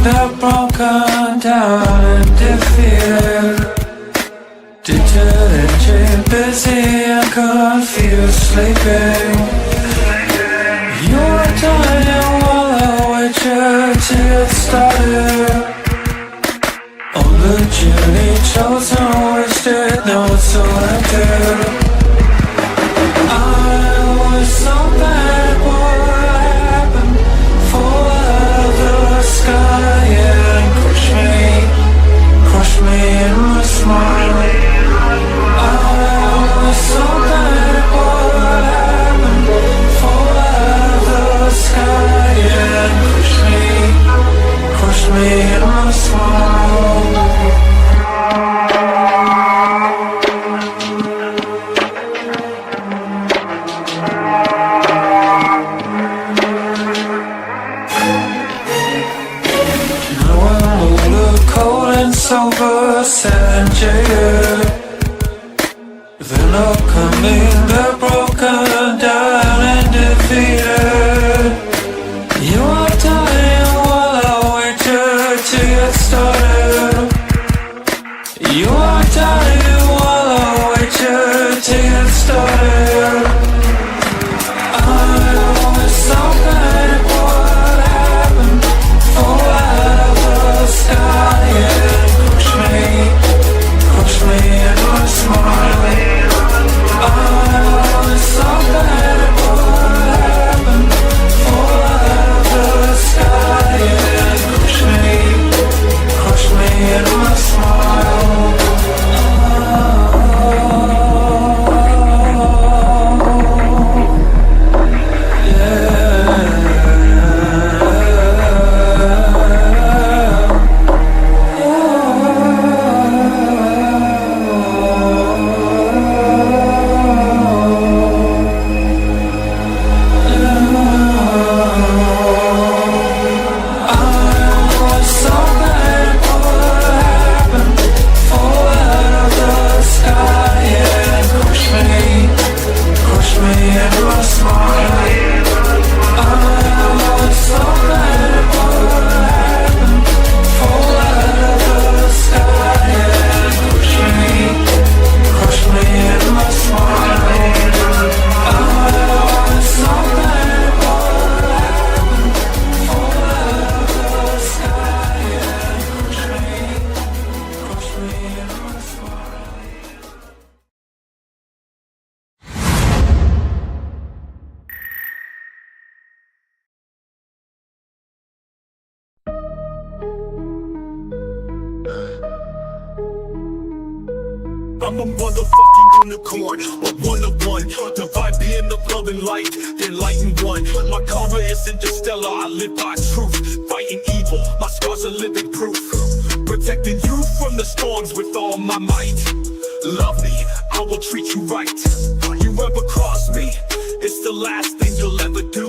That broken down and defeated, detergent, busy and confused, sleeping. You're dying while I wait you to get started on the journey chosen, wasted, no selected. I was so bad, what happened? Fall the sky and crush me in my smile. I was so bad at what happened. Fall out of the sky and crush me in my smile. Sober, sad and jaded. Then upcoming, they're broken down and defeated. You are dying while I wait you to get started. You are dying while I wait you to get started. I was so bad at what happened. Fall out of the sky, yeah. Crush me in my smile. I was so bad at what happened. Fall out of the sky and crush me in my smile. I'm a motherfucking unicorn, a one of one. The vibe being the love and light, the enlightened one. My karma is interstellar, I live by truth. Fighting evil, my scars are living proof. Protecting you from the storms with all my might. Love me, I will treat you right. You ever cross me, it's the last thing you'll ever do.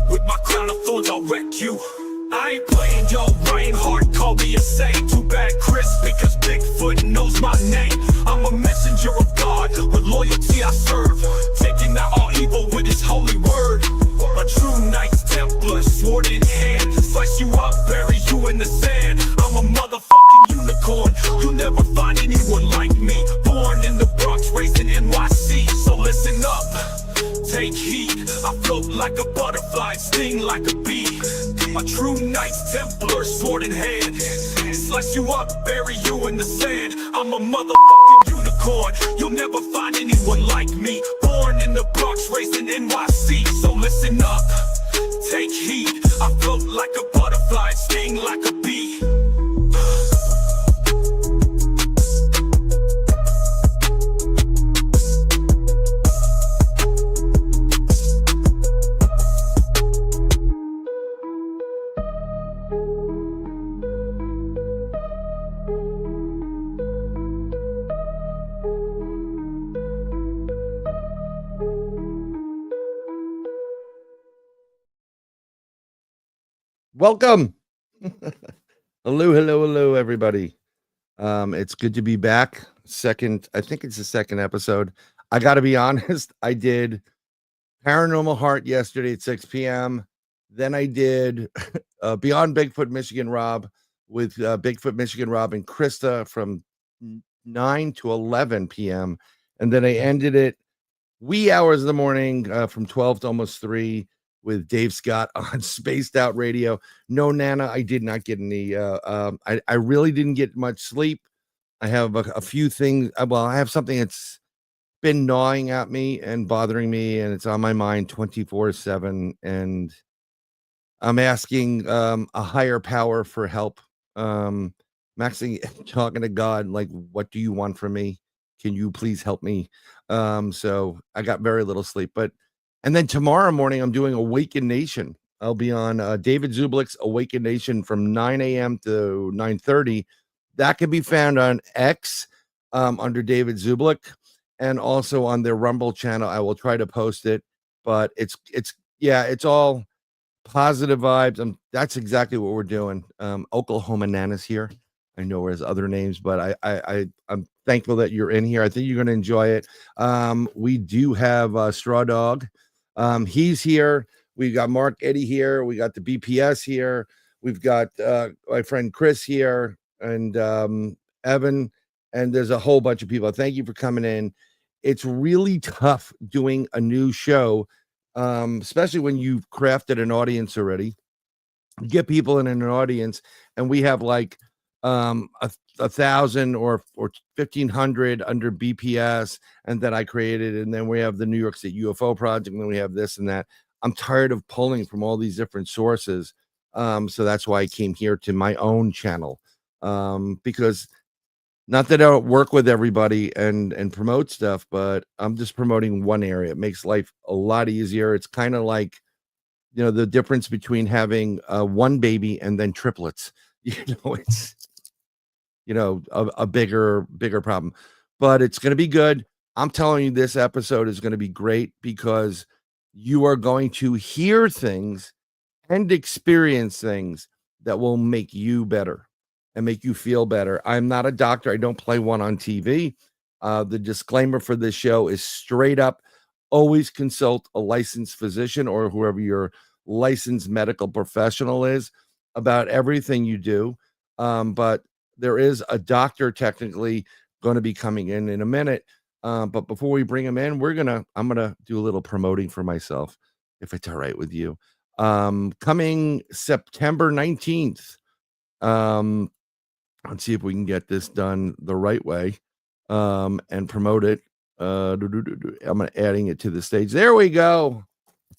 With my crown of thorns, I'll wreck you. I ain't playing, yo, Bryan hard, call me a saint. Too bad Chris, because Bigfoot knows my name. I'm a messenger of God, with loyalty I serve, taking out all evil with his holy word. A true Knights Templar, sword in hand, slice you up, bury you in the sand. I'm a motherfucking unicorn, you'll never find anyone like me. Born in the Bronx, raised in NYC, so listen up, take heed. I float like a butterfly, sting like a bee. A true Knights Templar, sword in hand, slice you up, bury you in the sand. I'm a motherfucking unicorn, you'll never find anyone like me. Born in the Bronx, raised in NYC, so listen up, take heed. I float like a butterfly, sting like a bee. Welcome. Hello, everybody. It's good to be back. I think it's the second episode. I got to be honest, I did Paranormal Heart yesterday at 6 p.m. Then I did Beyond Bigfoot Michigan Rob with Bigfoot Michigan Rob and Krista from 9 to 11 p.m. And then I ended it wee hours of the morning from 12 to almost 3 with Dave Scott on Spaced Out Radio. No, Nana, I did not get any. I really didn't get much sleep. I have a few things. Well, I have something that's been gnawing at me and bothering me, and it's on my mind 24/7. And I'm asking a higher power for help. I'm actually talking to God, like, what do you want from me? Can you please help me? So I got very little sleep. And then tomorrow morning, I'm doing Awaken Nation. I'll be on David Zublick's Awaken Nation from 9 a.m. to 9:30. That can be found on X under David Zublick, and also on their Rumble channel. I will try to post it, but it's all positive vibes. That's exactly what we're doing. Oklahoma Nana's here. I know there's other names, but I'm thankful that you're in here. I think you're going to enjoy it. We do have Straw Dog. He's here. We got Mark Eddy here. We got the BPS here. We've got my friend Chris here, and Evan, and there's a whole bunch of people. Thank you for coming in. It's really tough doing a new show, especially when you've crafted an audience already. Get people in an audience, and we have like 1,000 or 1,500 under BPS, and then I created, and then we have the New York State UFO Project, and then we have this and that. I'm tired of pulling from all these different sources, so that's why I came here to my own channel, because not that I don't work with everybody and promote stuff, but I'm just promoting one area. It makes life a lot easier. It's kind of like, the difference between having one baby and then triplets. It's a bigger problem, but it's going to be good. I'm telling you, this episode is going to be great because you are going to hear things and experience things that will make you better and make you feel better. I'm not a doctor. I don't play one on TV. The disclaimer for this show is straight up: always consult a licensed physician or whoever your licensed medical professional is about everything you do. But there is a doctor technically going to be coming in a minute. But before we bring him in, I'm going to do a little promoting for myself, if it's all right with you. Coming September 19th. Let's see if we can get this done the right way, and promote it. I'm adding it to the stage. There we go.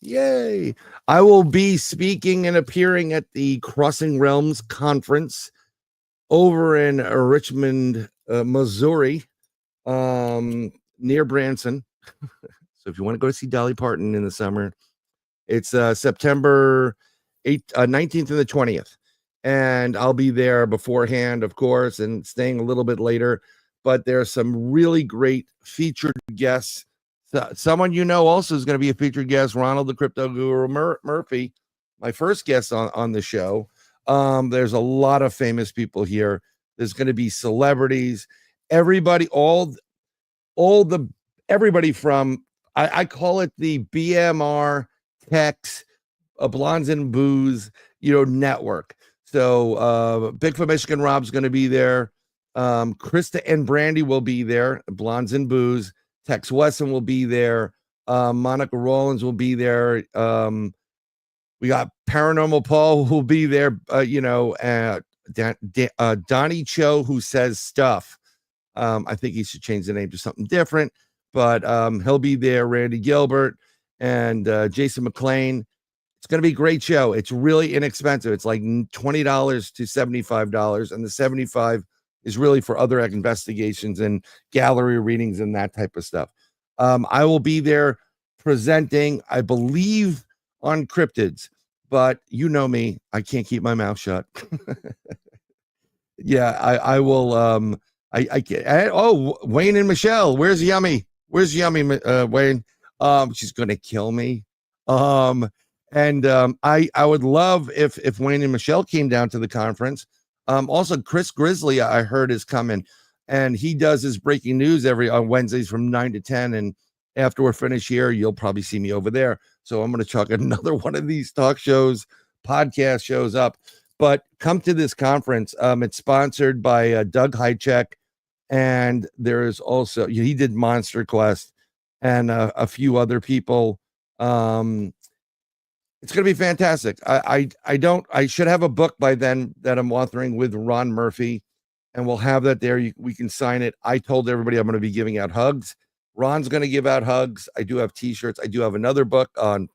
Yay. I will be speaking and appearing at the Crossing Realms Conference over in Richmond, Missouri, near Branson. So if you want to go see Dolly Parton in the summer, it's September 19th and the 20th. And I'll be there beforehand, of course, and staying a little bit later. But there's some really great featured guests. Someone also is going to be a featured guest, Ronald the Crypto Guru Murphy, my first guest on the show. There's a lot of famous people here. There's going to be celebrities, everybody, everybody from, I call it the BMR Tex, Blondes and Booze, network. So Bigfoot Michigan Rob's going to be there. Krista and Brandy will be there. Blondes and Booze. Tex Wesson will be there. Monica Rollins will be there. We got Paranormal Paul who will be there. Donnie Cho, who says stuff. I think he should change the name to something different, but he'll be there. Randy Gilbert and Jason McClain. It's going to be a great show. It's really inexpensive. It's like $20 to $75, and the $75 is really for other investigations and gallery readings and that type of stuff. I will be there presenting, I believe, on cryptids, but you know me, I can't keep my mouth shut. Yeah, I will. I can't. Oh, Wayne and Michelle, where's Yummy? Wayne? She's gonna kill me. And I would love if Wayne and Michelle came down to the conference. Also, Chris Grizzly, I heard, is coming, and he does his breaking news every on Wednesdays from 9 to 10. And after we're finished here, you'll probably see me over there. So I'm going to chuck another one of these talk shows, podcast shows up. But come to this conference. It's sponsored by Doug Hychek, and there is also he did Monster Quest and a few other people. It's going to be fantastic. I should have a book by then that I'm authoring with Ron Murphy, and we'll have that there. We can sign it. I told everybody I'm going to be giving out hugs. Ron's going to give out hugs. I do have t-shirts. I do have another book on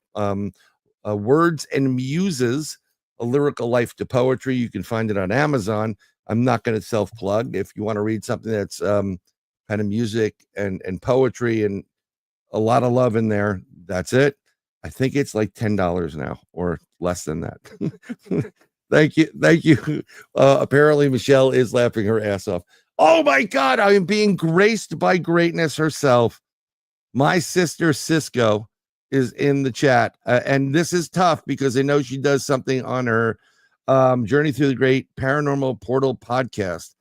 Words and Muses, A Lyrical Life to Poetry. You can find it on Amazon. I'm not going to self-plug. If you want to read something that's kind of music and poetry and a lot of love in there, that's it. I think it's like $10 now or less than that. Thank you. Apparently Michelle is laughing her ass off. Oh my God, I am being graced by greatness herself. My sister Cisco is in the chat. And this is tough because I know she does something on her Journey Through the Great Paranormal Portal podcast,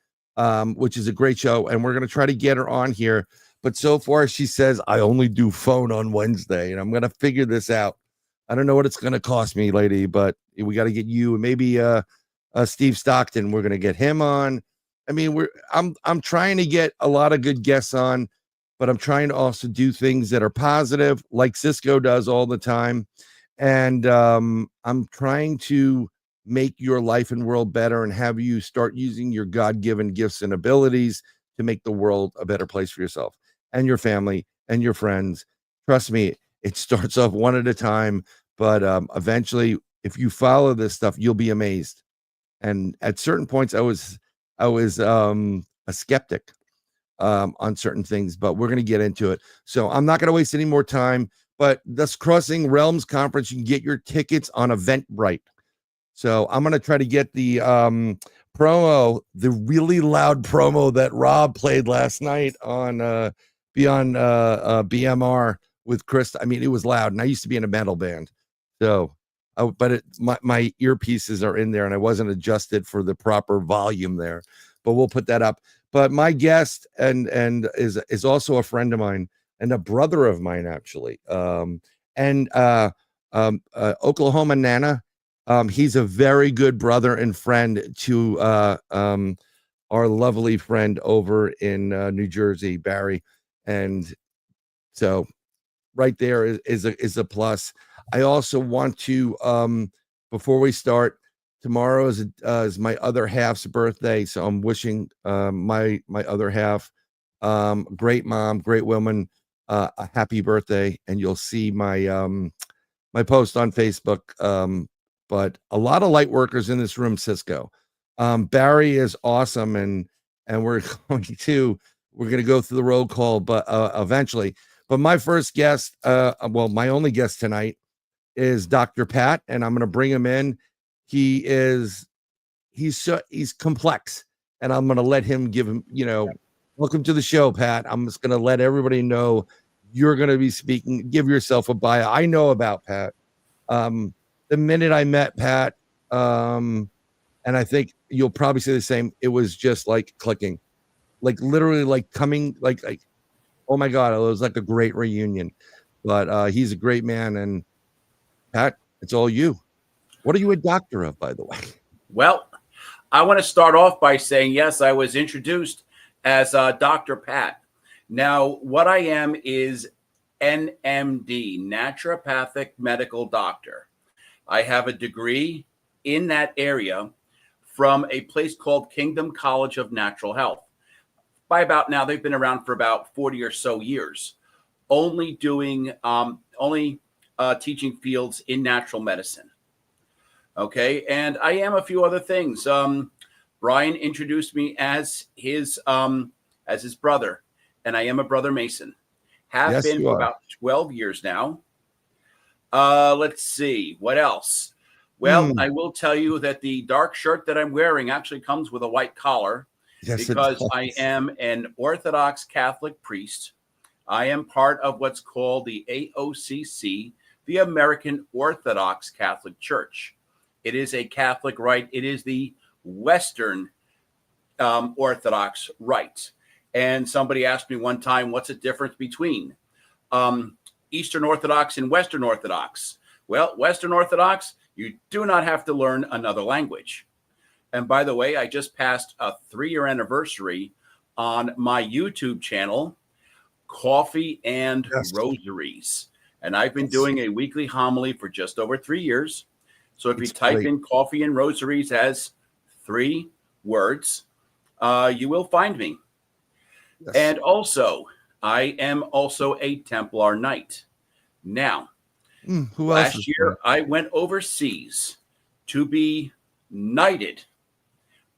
which is a great show. And we're going to try to get her on here. But so far, she says, I only do phone on Wednesday, and I'm going to figure this out. I don't know what it's going to cost me, lady, but we got to get you and maybe Steve Stockton. We're going to get him on. I mean, I'm trying to get a lot of good guests on, but I'm trying to also do things that are positive, like Cisco does all the time. And I'm trying to make your life and world better and have you start using your God-given gifts and abilities to make the world a better place for yourself and your family and your friends. Trust me, it starts off one at a time, but eventually, if you follow this stuff, you'll be amazed. And at certain points, I was a skeptic on certain things, but we're going to get into it. So I'm not going to waste any more time. But this Crossing Realms conference, you can get your tickets on Eventbrite. So I'm going to try to get the promo, the really loud promo that Rob played last night on Beyond BMR with Chris. I mean, it was loud, and I used to be in a metal band. So, but my earpieces are in there, and I wasn't adjusted for the proper volume there. But we'll put that up. But my guest and is also a friend of mine and a brother of mine, actually. Oklahoma Nana. He's a very good brother and friend to our lovely friend over in New Jersey, Barry. And so right there is a plus. I also want to, before we start, tomorrow is my other half's birthday. So I'm wishing my other half, great mom, great woman, a happy birthday. And you'll see my my post on Facebook. But a lot of light workers in this room, Cisco. Barry is awesome, and we're going to go through the roll call, but eventually. But my first guest, my only guest tonight is Dr. Pat, and I'm going to bring him in. He's complex, and I'm going to let him give him, welcome to the show, Pat. I'm just going to let everybody know you're going to be speaking. Give yourself a bio. I know about Pat. The minute I met Pat, and I think you'll probably say the same, it was just like clicking, like literally like coming, like, oh my God, it was like a great reunion. But he's a great man. And Pat, it's all you. What are you a doctor of, by the way? Well, I want to start off by saying, yes, I was introduced as Dr. Pat. Now, what I am is N.M.D, naturopathic medical doctor. I have a degree in that area from a place called Kingdom College of Natural Health. By about now, they've been around for about 40 or so years, only doing, teaching fields in natural medicine. Okay, and I am a few other things. Bryan introduced me as his brother, and I am a brother Mason. Have been for about 12 years now. Let's see what else. Well, I will tell you that the dark shirt that I'm wearing actually comes with a white collar. Yes, because I am an Orthodox Catholic priest. I am part of what's called the AOCC, the American Orthodox Catholic Church. It is a Catholic rite. It is the Western Orthodox rite. And somebody asked me one time, what's the difference between Eastern Orthodox and Western Orthodox? Well, Western Orthodox, you do not have to learn another language. And by the way, I just passed a 3-year anniversary on my YouTube channel, Coffee and Rosaries. And I've been doing a weekly homily for just over 3 years. So if you type in Coffee and Rosaries as 3 words, you will find me. Yes. And also, I am also a Templar Knight. Now, last year I went overseas to be knighted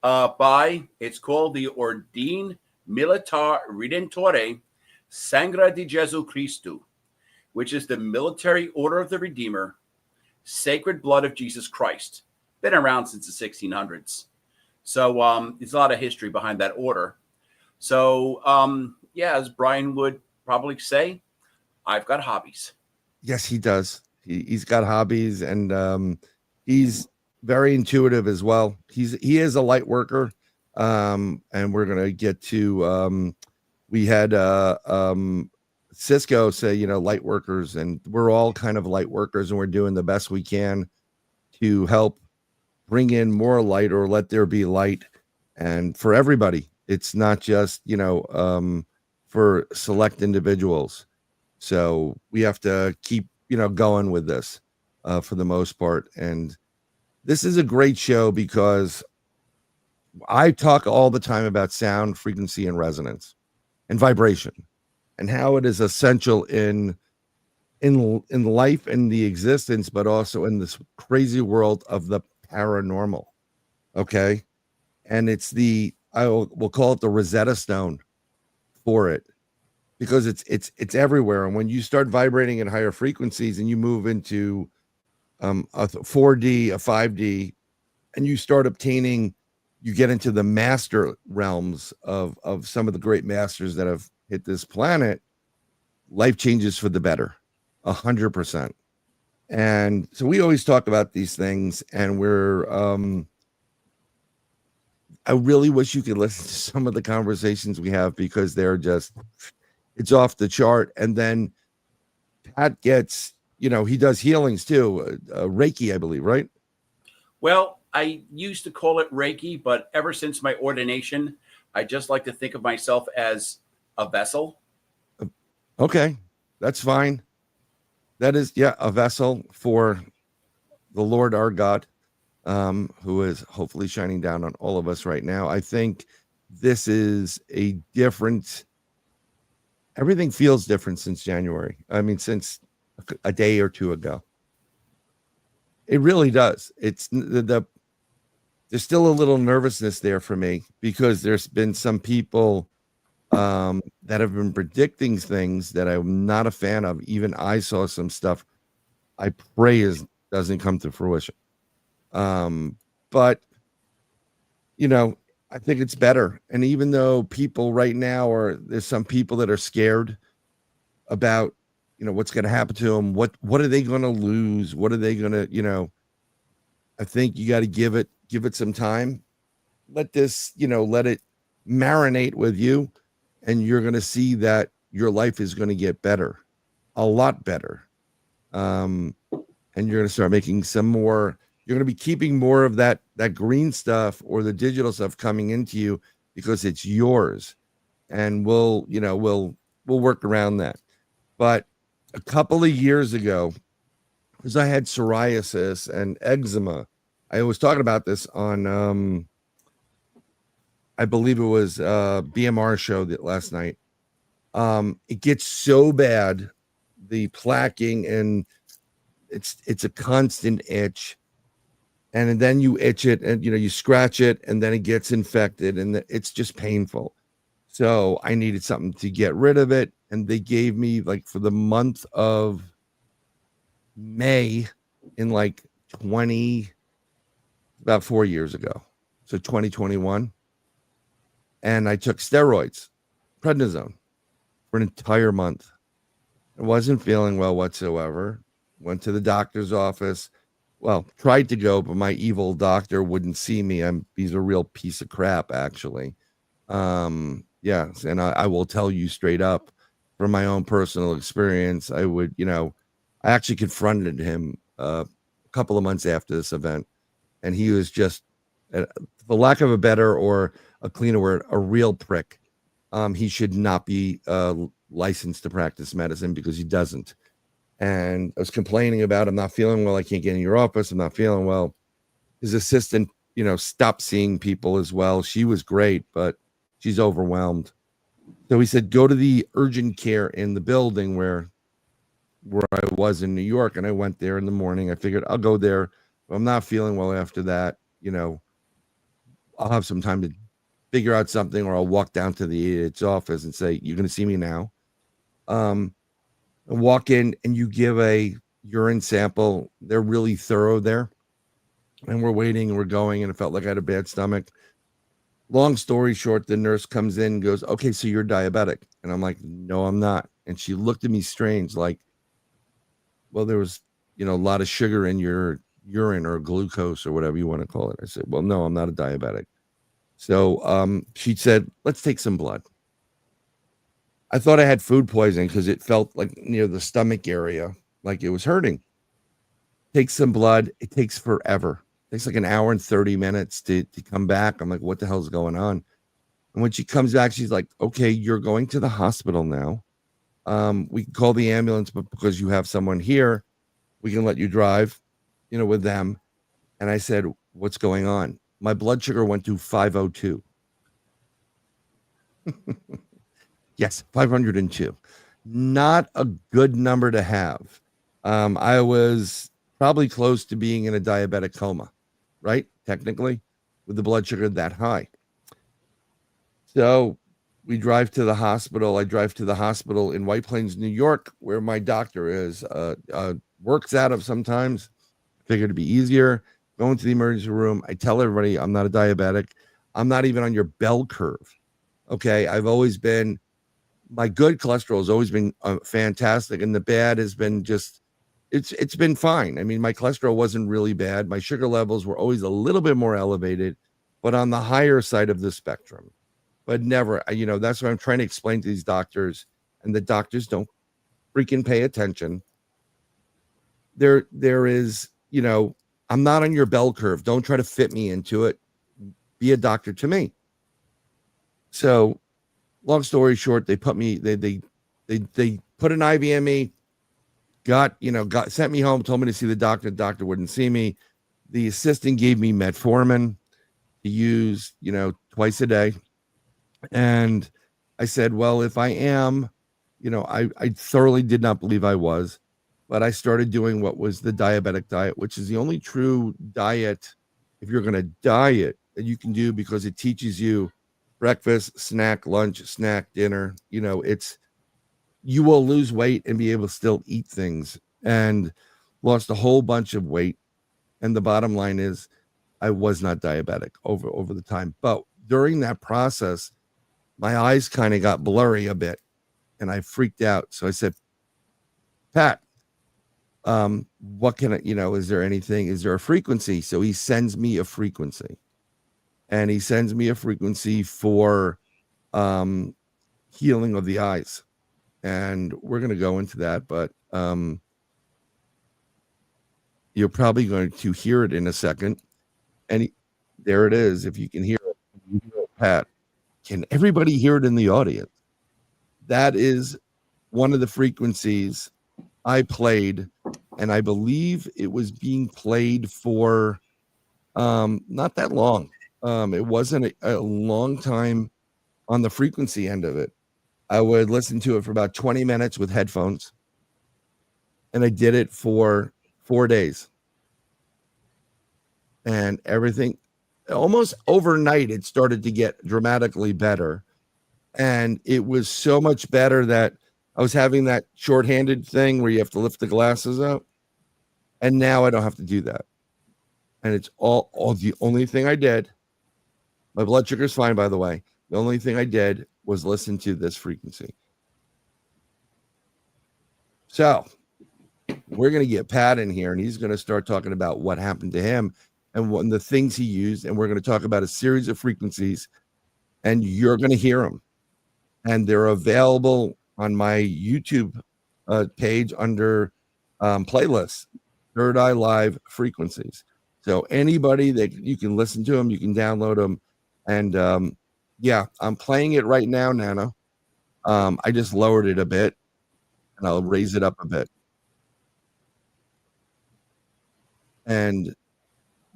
by, it's called the Ordine Militar Redentore Sangra di Gesù Cristo, which is the Military Order of the Redeemer, Sacred Blood of Jesus Christ. Been around since the 1600s. So there's a lot of history behind that order. So, yeah, as Bryan would probably say, I've got hobbies. Yes, he does. He's got hobbies, and he's very intuitive as well. He is a light worker, and we're gonna get to. We had Cisco say, light workers, and we're all kind of light workers, and we're doing the best we can to help bring in more light, or let there be light, and for everybody. It's not just, for select individuals. So we have to keep, going with this for the most part. And this is a great show because I talk all the time about sound, frequency, and resonance and vibration, and how it is essential in life and the existence, but also in this crazy world of the paranormal. Okay. And it's we'll call it the Rosetta Stone for it, because it's everywhere. And when you start vibrating at higher frequencies and you move into a 4D, a 5D, and you start obtaining, you get into the master realms of some of the great masters that have hit this planet, life changes for the better, 100%. And so we always talk about these things, and I really wish you could listen to some of the conversations we have, because they're just, it's off the chart. And then Pat gets, he does healings too. Reiki, I believe, right? Well, I used to call it Reiki, but ever since my ordination, I just like to think of myself as a vessel. Okay, that's fine. That is, a vessel for the Lord our God, who is hopefully shining down on all of us right now. I think this is a different, everything feels different since January. I mean, since a day or two ago. It really does. It's there's still a little nervousness there for me, because there's been some people that have been predicting things that I'm not a fan of. Even I saw some stuff I pray doesn't come to fruition. But I think it's better. And even though people right now there's some people that are scared about, what's going to happen to them. What are they going to lose? What are they going to, I think you got to give it some time. Let this, let it marinate with you, and you're going to see that your life is going to get better, a lot better. And you're going to start making some more. You're going to be keeping more of that green stuff or the digital stuff coming into you, because it's yours, and we'll work around that. But a couple of years ago, because I had psoriasis and eczema, I was talking about this on, I believe it was BMR show last night. It gets so bad, the plaquing, and it's a constant itch. And then you itch it, and you scratch it, and then it gets infected, and it's just painful. So I needed something to get rid of it, and they gave me, like, for the month of May in about 4 years ago, so 2021, and I took steroids, prednisone, for an entire month. I wasn't feeling well whatsoever. went to the doctor's office. Well, tried to go, but my evil doctor wouldn't see me. He's a real piece of crap, actually. Yes, and I will tell you straight up from my own personal experience, I would, I actually confronted him a couple of months after this event, and he was just, for lack of a better or a cleaner word, a real prick. He should not be licensed to practice medicine because he doesn't. And I was complaining about, I'm not feeling well. I can't get in your office. I'm not feeling well. His assistant, stopped seeing people as well. She was great, but she's overwhelmed. So he said, go to the urgent care in the building where I was in New York. And I went there in the morning. I figured I'll go there. If I'm not feeling well after that, I'll have some time to figure out something, or I'll walk down to its office and say, you're going to see me now. And walk in and you give a urine sample. They're really thorough there. And we're waiting and we're going, and it felt like I had a bad stomach. Long story short, the nurse comes in and goes, okay, so you're diabetic. And I'm like, no, I'm not. And she looked at me strange, like, well, there was, a lot of sugar in your urine, or glucose, or whatever you want to call it. I said, well, no, I'm not a diabetic. So she said, let's take some blood. I thought I had food poisoning because it felt like near the stomach area, like it was hurting. Take some blood. It takes forever. It takes like an hour and 30 minutes to come back. I'm like, what the hell's going on? And when she comes back, she's like, okay, you're going to the hospital now. We can call the ambulance, but because you have someone here, we can let you drive, with them. And I said, what's going on? My blood sugar went to 502. Yes, 502. Not a good number to have. I was probably close to being in a diabetic coma, right? Technically, with the blood sugar that high. So we drive to the hospital. I drive to the hospital in White Plains, New York, where my doctor is, works out of sometimes. Figured it'd be easier. Going to the emergency room. I tell everybody I'm not a diabetic. I'm not even on your bell curve. Okay. My good cholesterol has always been fantastic. And the bad has been just, it's been fine. I mean, my cholesterol wasn't really bad. My sugar levels were always a little bit more elevated, but on the higher side of the spectrum. But never, that's what I'm trying to explain to these doctors, and the doctors don't freaking pay attention. There is, I'm not on your bell curve. Don't try to fit me into it. Be a doctor to me. So, long story short, they put me, they put an IV in me, sent me home, told me to see the doctor. The doctor wouldn't see me. The assistant gave me metformin to use, twice a day. And I said, well, if I am, I thoroughly did not believe I was, but I started doing what was the diabetic diet, which is the only true diet, if you're going to diet, that you can do, because it teaches you breakfast, snack, lunch, snack, dinner. You will lose weight and be able to still eat things, and lost a whole bunch of weight. And the bottom line is I was not diabetic over the time. But during that process, my eyes kind of got blurry a bit and I freaked out. So I said, Pat, what can I, is there a frequency? So he sends me a frequency, and he sends me a frequency for healing of the eyes. And we're going to go into that, but you're probably going to hear it in a second. And there it is. If you can hear it, Pat, can everybody hear it in the audience? That is one of the frequencies I played, and I believe it was being played for not that long. It wasn't a long time on the frequency end of it. I would listen to it for about 20 minutes with headphones, and I did it for 4 days. And everything, almost overnight, it started to get dramatically better. And it was so much better that I was having that shorthanded thing where you have to lift the glasses up. And now I don't have to do that. And it's all the only thing I did. My blood sugar is fine, by the way. The only thing I did was listen to this frequency. So We're going to get Pat in here, and he's going to start talking about what happened to him and the things he used. And we're going to talk about a series of frequencies, and you're going to hear them. And they're available on my YouTube page under playlists, Third Eye Live frequencies. So anybody that you can listen to them, you can download them. And yeah, I'm playing it right now, Nana. I just lowered it a bit, and I'll raise it up a bit. And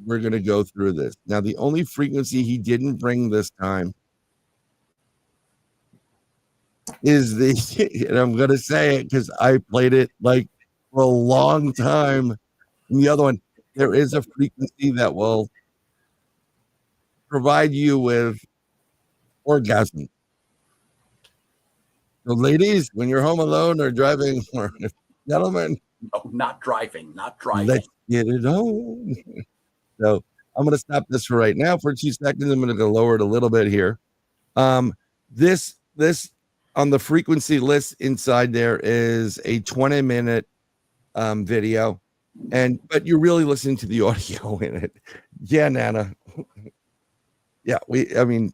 we're going to go through this. Now, the only frequency he didn't bring this time is the, and I'm going to say it because I played it like for a long time. And the other one, there is a frequency that will provide you with orgasm. So, ladies, when you're home alone or driving, or gentlemen, No, not driving, not driving. let's get it on. So I'm going to stop this for right now for 2 seconds. I'm going to lower it a little bit here. This on the frequency list inside there is a 20-minute video, but you're really listening to the audio in it. Yeah, Nana. Yeah, I mean,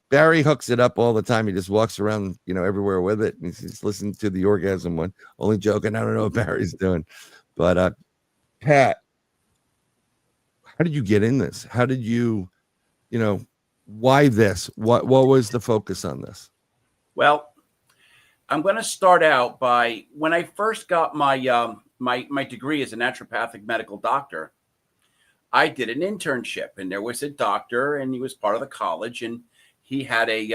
Barry hooks it up all the time. He just walks around, everywhere with it. And he's listening to the orgasm one. Only joking. I don't know what Barry's doing. But Pat, how did you get in this? How did you, why this? What was the focus on this? Well, I'm going to start out by when I first got my my degree as a naturopathic medical doctor. I did an internship, and there was a doctor, and he was part of the college, and he had a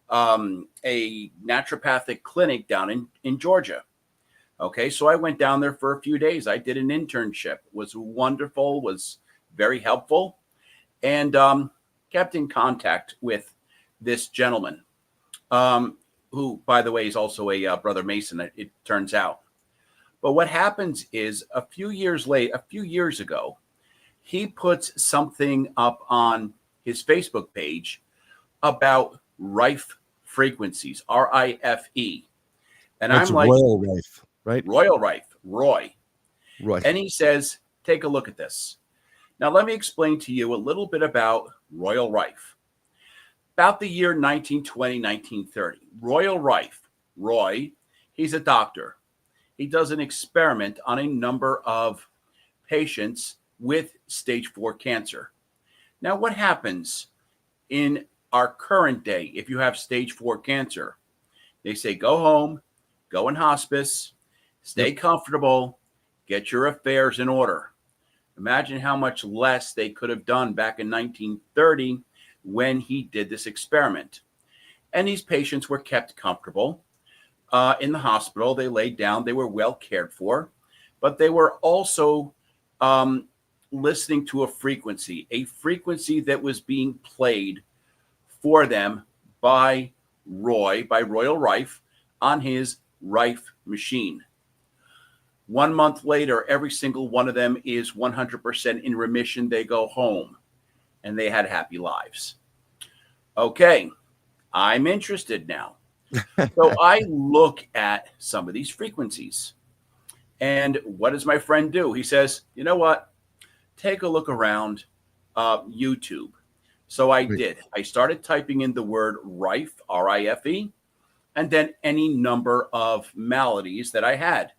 naturopathic clinic down in Georgia. Okay, so I went down there for a few days. I did an internship. It was wonderful, was very helpful, and kept in contact with this gentleman, who, by the way, is also a brother Mason, it turns out. But what happens is a few years ago, he puts something up on his Facebook page about Rife frequencies, R-I-F-E. And That's I'm like, Royal Rife, right? Royal Rife, Roy. Right. And he says, take a look at this. Now, let me explain to you a little bit about Royal Rife. About the year 1920, 1930, Royal Rife, Roy, he's a doctor. He does an experiment on a number of patients with stage 4 cancer. Now, what happens in our current day if you have stage 4 cancer? They say, go home, go in hospice, stay comfortable, get your affairs in order. Imagine how much less they could have done back in 1930 when he did this experiment. And these patients were kept comfortable in the hospital. They laid down, they were well cared for, but they were also listening to a frequency that was being played for them by Royal Rife on his Rife machine. 1 month later, every single one of them is 100% in remission. They go home and they had happy lives. Okay, I'm interested now. So I look at some of these frequencies. And what does my friend do? He says, you know what? Take a look around YouTube. So I did. I started typing in the word Rife, R-I-F-E, and then any number of maladies that I had.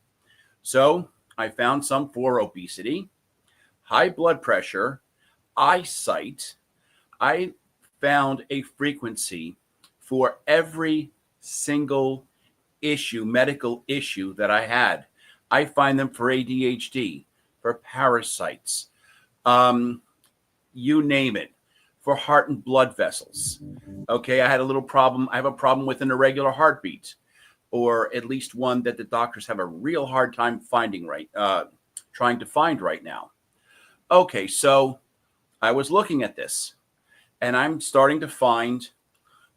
So I found some for obesity, high blood pressure, eyesight. I found a frequency for every single medical issue that I had. I find them for ADHD, for parasites, you name it, for heart and blood vessels. Okay, I had a little problem. I have a problem with an irregular heartbeat, or at least one that the doctors have a real hard time trying to find right now. Okay, so I was looking at this, and I'm starting to find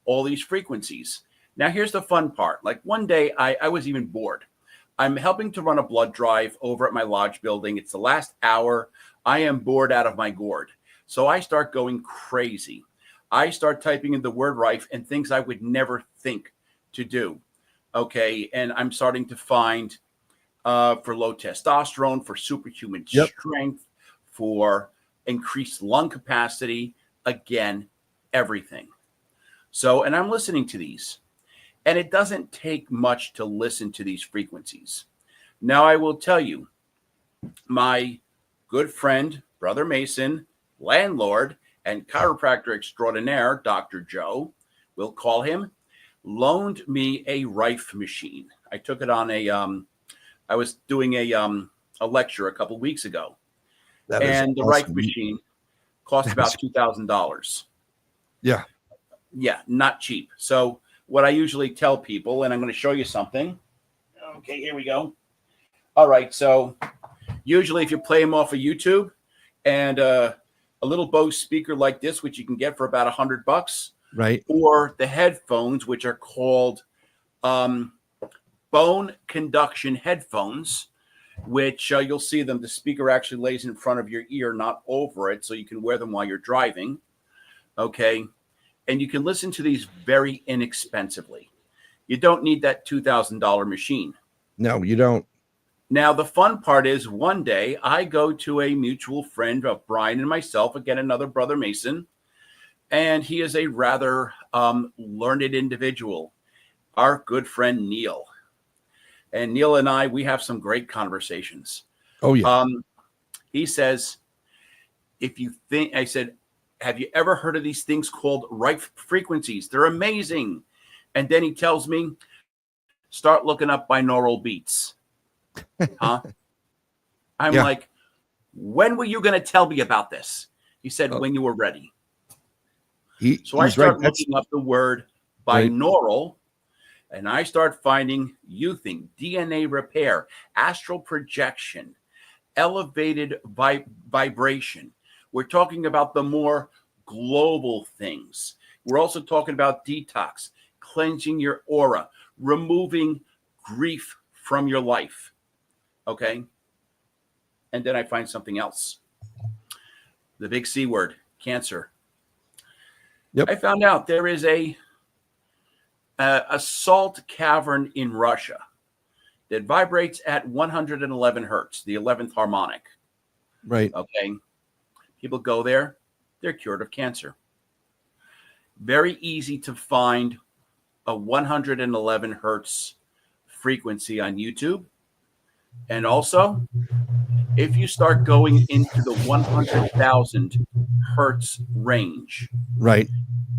all these frequencies. Now, here's the fun part. Like one day, I was even bored. I'm helping to run a blood drive over at my lodge building. It's the last hour. I am bored out of my gourd. So I start going crazy. I start typing in the word Rife and things I would never think to do. Okay, and I'm starting to find for low testosterone, for superhuman strength, for increased lung capacity, again, everything. So, and I'm listening to these, and it doesn't take much to listen to these frequencies. Now, I will tell you, my good friend, Brother Mason, landlord, and chiropractor extraordinaire, Dr. Joe, we'll call him, loaned me a Rife machine. I took it on I was doing a lecture a couple of weeks ago. And the Rife machine cost about $2,000. Yeah. Yeah, not cheap. So what I usually tell people, and I'm going to show you something. Okay, here we go. All right, so usually if you play them off of YouTube and a little Bose speaker like this, which you can get for about $100, right? Or the headphones, which are called bone conduction headphones, which you'll see them. The speaker actually lays in front of your ear, not over it, so you can wear them while you're driving. Okay. And you can listen to these very inexpensively. You don't need that $2,000 machine. No, you don't. Now, the fun part is one day I go to a mutual friend of Bryan and myself, again, another Brother Mason, and he is a rather learned individual, our good friend Neil. And Neil and I, we have some great conversations. Oh, yeah. He says, if you think, I said, have you ever heard of these things called Rife frequencies? They're amazing. And then he tells me, start looking up binaural beats. Huh? I'm like, when were you going to tell me about this? He said, when you were ready. So I start looking up the word binaural, and I start finding euthing, DNA repair, astral projection, elevated vibration. We're talking about the more global things. We're also talking about detox, cleansing your aura, removing grief from your life. Okay. And then I find something else. The big C word, cancer. Yep. I found out there is a salt cavern in Russia that vibrates at 111 hertz, the 11th harmonic. Right. Okay. People go there, they're cured of cancer. Very easy to find a 111 hertz frequency on YouTube. And also, if you start going into the 100,000 hertz range. Right.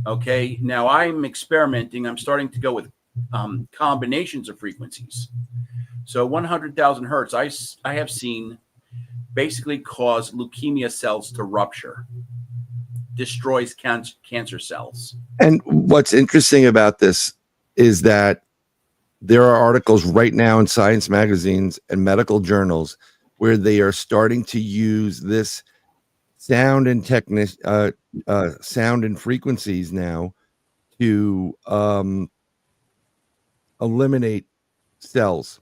Okay. Now I'm experimenting. I'm starting to go with combinations of frequencies. So 100,000 hertz, I have seen basically cause leukemia cells to rupture, destroys cancer cells. And what's interesting about this is that there are articles right now in science magazines and medical journals where they are starting to use this sound and sound and frequencies now to eliminate cells.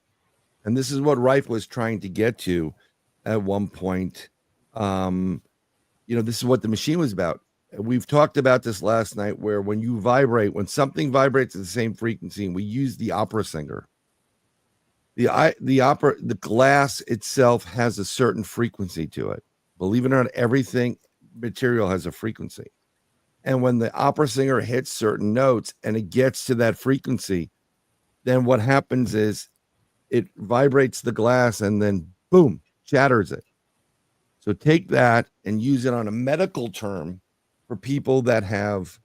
And this is what Rife was trying to get to at one point. This is what the machine was about. We've talked about this last night, where when you vibrate, when something vibrates at the same frequency, and we use the opera singer, the glass itself has a certain frequency to it. Believe it or not, everything material has a frequency. And when the opera singer hits certain notes and it gets to that frequency, then what happens is it vibrates the glass and then boom, shatters it. So take that and use it on a medical term for people that have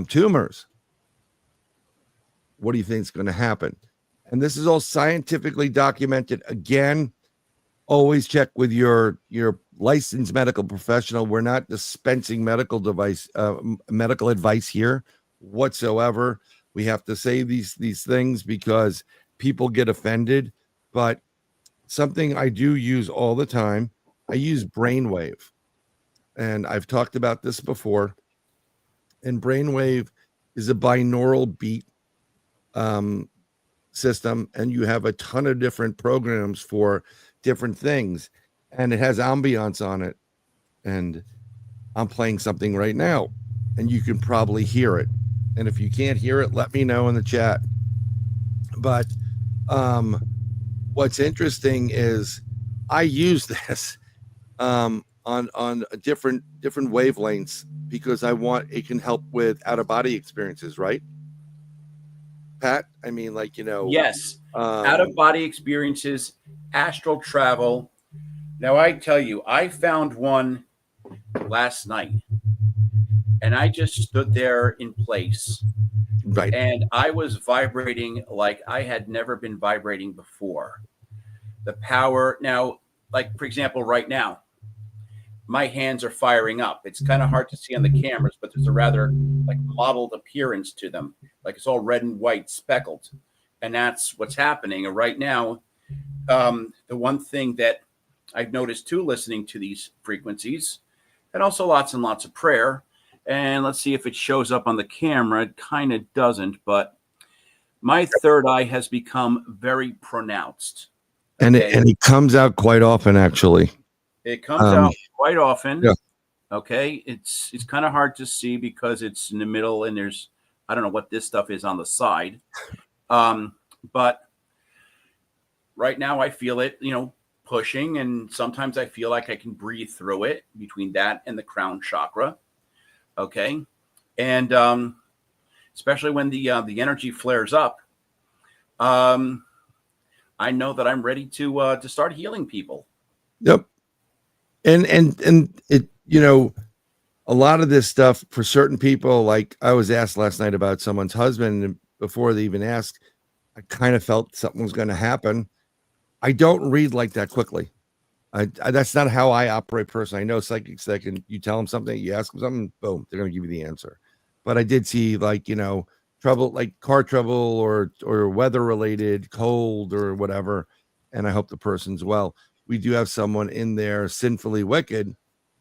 tumors. What do you think is going to happen? And this is all scientifically documented. Again, always check with your licensed medical professional. We're not dispensing medical advice here whatsoever. We have to say these things because people get offended. But something I do use all the time, I use brainwave. And I've talked about this before. And brainwave is a binaural beat system, and you have a ton of different programs for different things, and it has ambiance on it. And I'm playing something right now, and you can probably hear it. And if you can't hear it, let me know in the chat. But what's interesting is I use this on different wavelengths because I want it can help with out of body experiences, right, Pat? I mean, like, Yes, out of body experiences, astral travel. Now, I tell you, I found one last night and I just stood there in place right. and I was vibrating like I had never been vibrating before. The power now, like, for example, right now, my hands are firing up. It's kind of hard to see on the cameras, but there's a rather like mottled appearance to them, like it's all red and white speckled. And that's what's happening. And right now, the one thing that I've noticed too, listening to these frequencies, and also lots and lots of prayer. And let's see if it shows up on the camera. It kind of doesn't, but my third eye has become very pronounced. And Okay? it comes out quite often, actually. It comes out quite often. Yeah. Okay. It's kind of hard to see because it's in the middle and there's, I don't know what this stuff is on the side. But right now I feel it, pushing, and sometimes I feel like I can breathe through it between that and the crown chakra. Okay. And especially when the energy flares up, I know that I'm ready to start healing people. Yep. And it, a lot of this stuff for certain people, like I was asked last night about someone's husband, and before they even asked, I kind of felt something was going to happen. I don't read like that quickly. That's not how I operate personally. I know psychics that you tell them something, you ask them something, boom, they're going to give you the answer. But I did see, like, trouble, like car trouble or weather related, cold or whatever. And I hope the person's well. We do have someone in there sinfully wicked,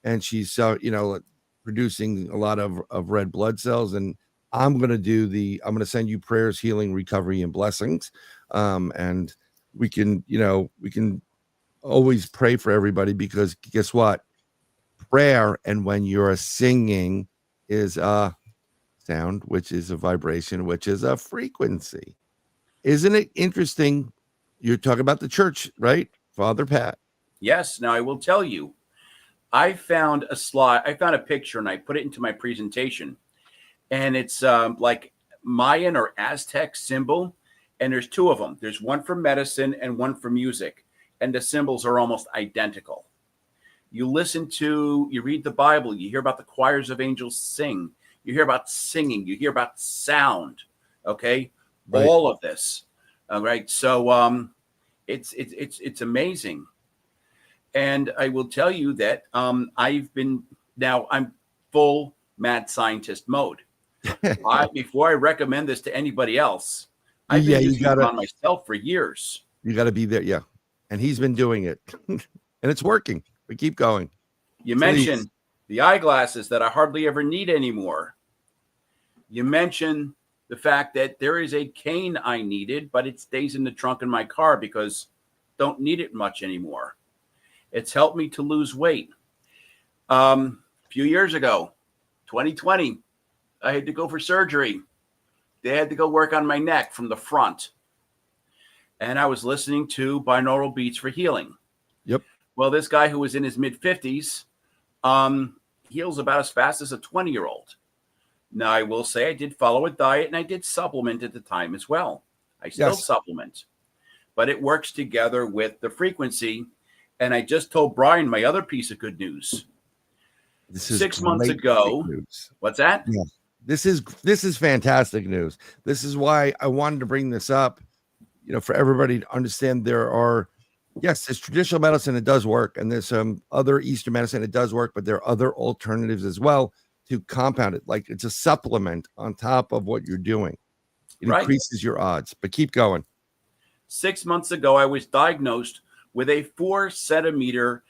and she's producing a lot of red blood cells. And I'm going to send you prayers, healing, recovery, and blessings. And we can always pray for everybody, because guess what? Prayer, and when you're singing, is a sound, which is a vibration, which is a frequency. Isn't it interesting? You're talking about the church, right, Father Pat? Yes. Now I will tell you, I found a slide. I found a picture and I put it into my presentation, and it's like Mayan or Aztec symbol. And there's two of them. There's one for medicine and one for music. And the symbols are almost identical. You read the Bible, you hear about the choirs of angels sing. You hear about singing, you hear about sound. Okay. Right. All of this. All right. So it's amazing. And I will tell you that I'm full mad scientist mode. Before I recommend this to anybody else, I've been using it on myself for years. You got to be there. Yeah. And he's been doing it and it's working. We keep going. You mentioned the eyeglasses that I hardly ever need anymore. You mentioned the fact that there is a cane I needed, but it stays in the trunk in my car because don't need it much anymore. It's helped me to lose weight. A few years ago, 2020, I had to go for surgery. They had to go work on my neck from the front. And I was listening to binaural beats for healing. Yep. Well, this guy who was in his mid-50s heals about as fast as a 20-year-old. Now, I will say I did follow a diet and I did supplement at the time as well. I still supplement. But it works together with the frequency. And I just told Bryan my other piece of good news. This is 6 months ago. News. What's that? Yeah. This is fantastic news. This is why I wanted to bring this up, for everybody to understand. There's traditional medicine, it does work, and there's some other Eastern medicine, it does work, but there are other alternatives as well to compound it. Like, it's a supplement on top of what you're doing. It increases your odds, but keep going. 6 months ago, I was diagnosed with a 4-centimeter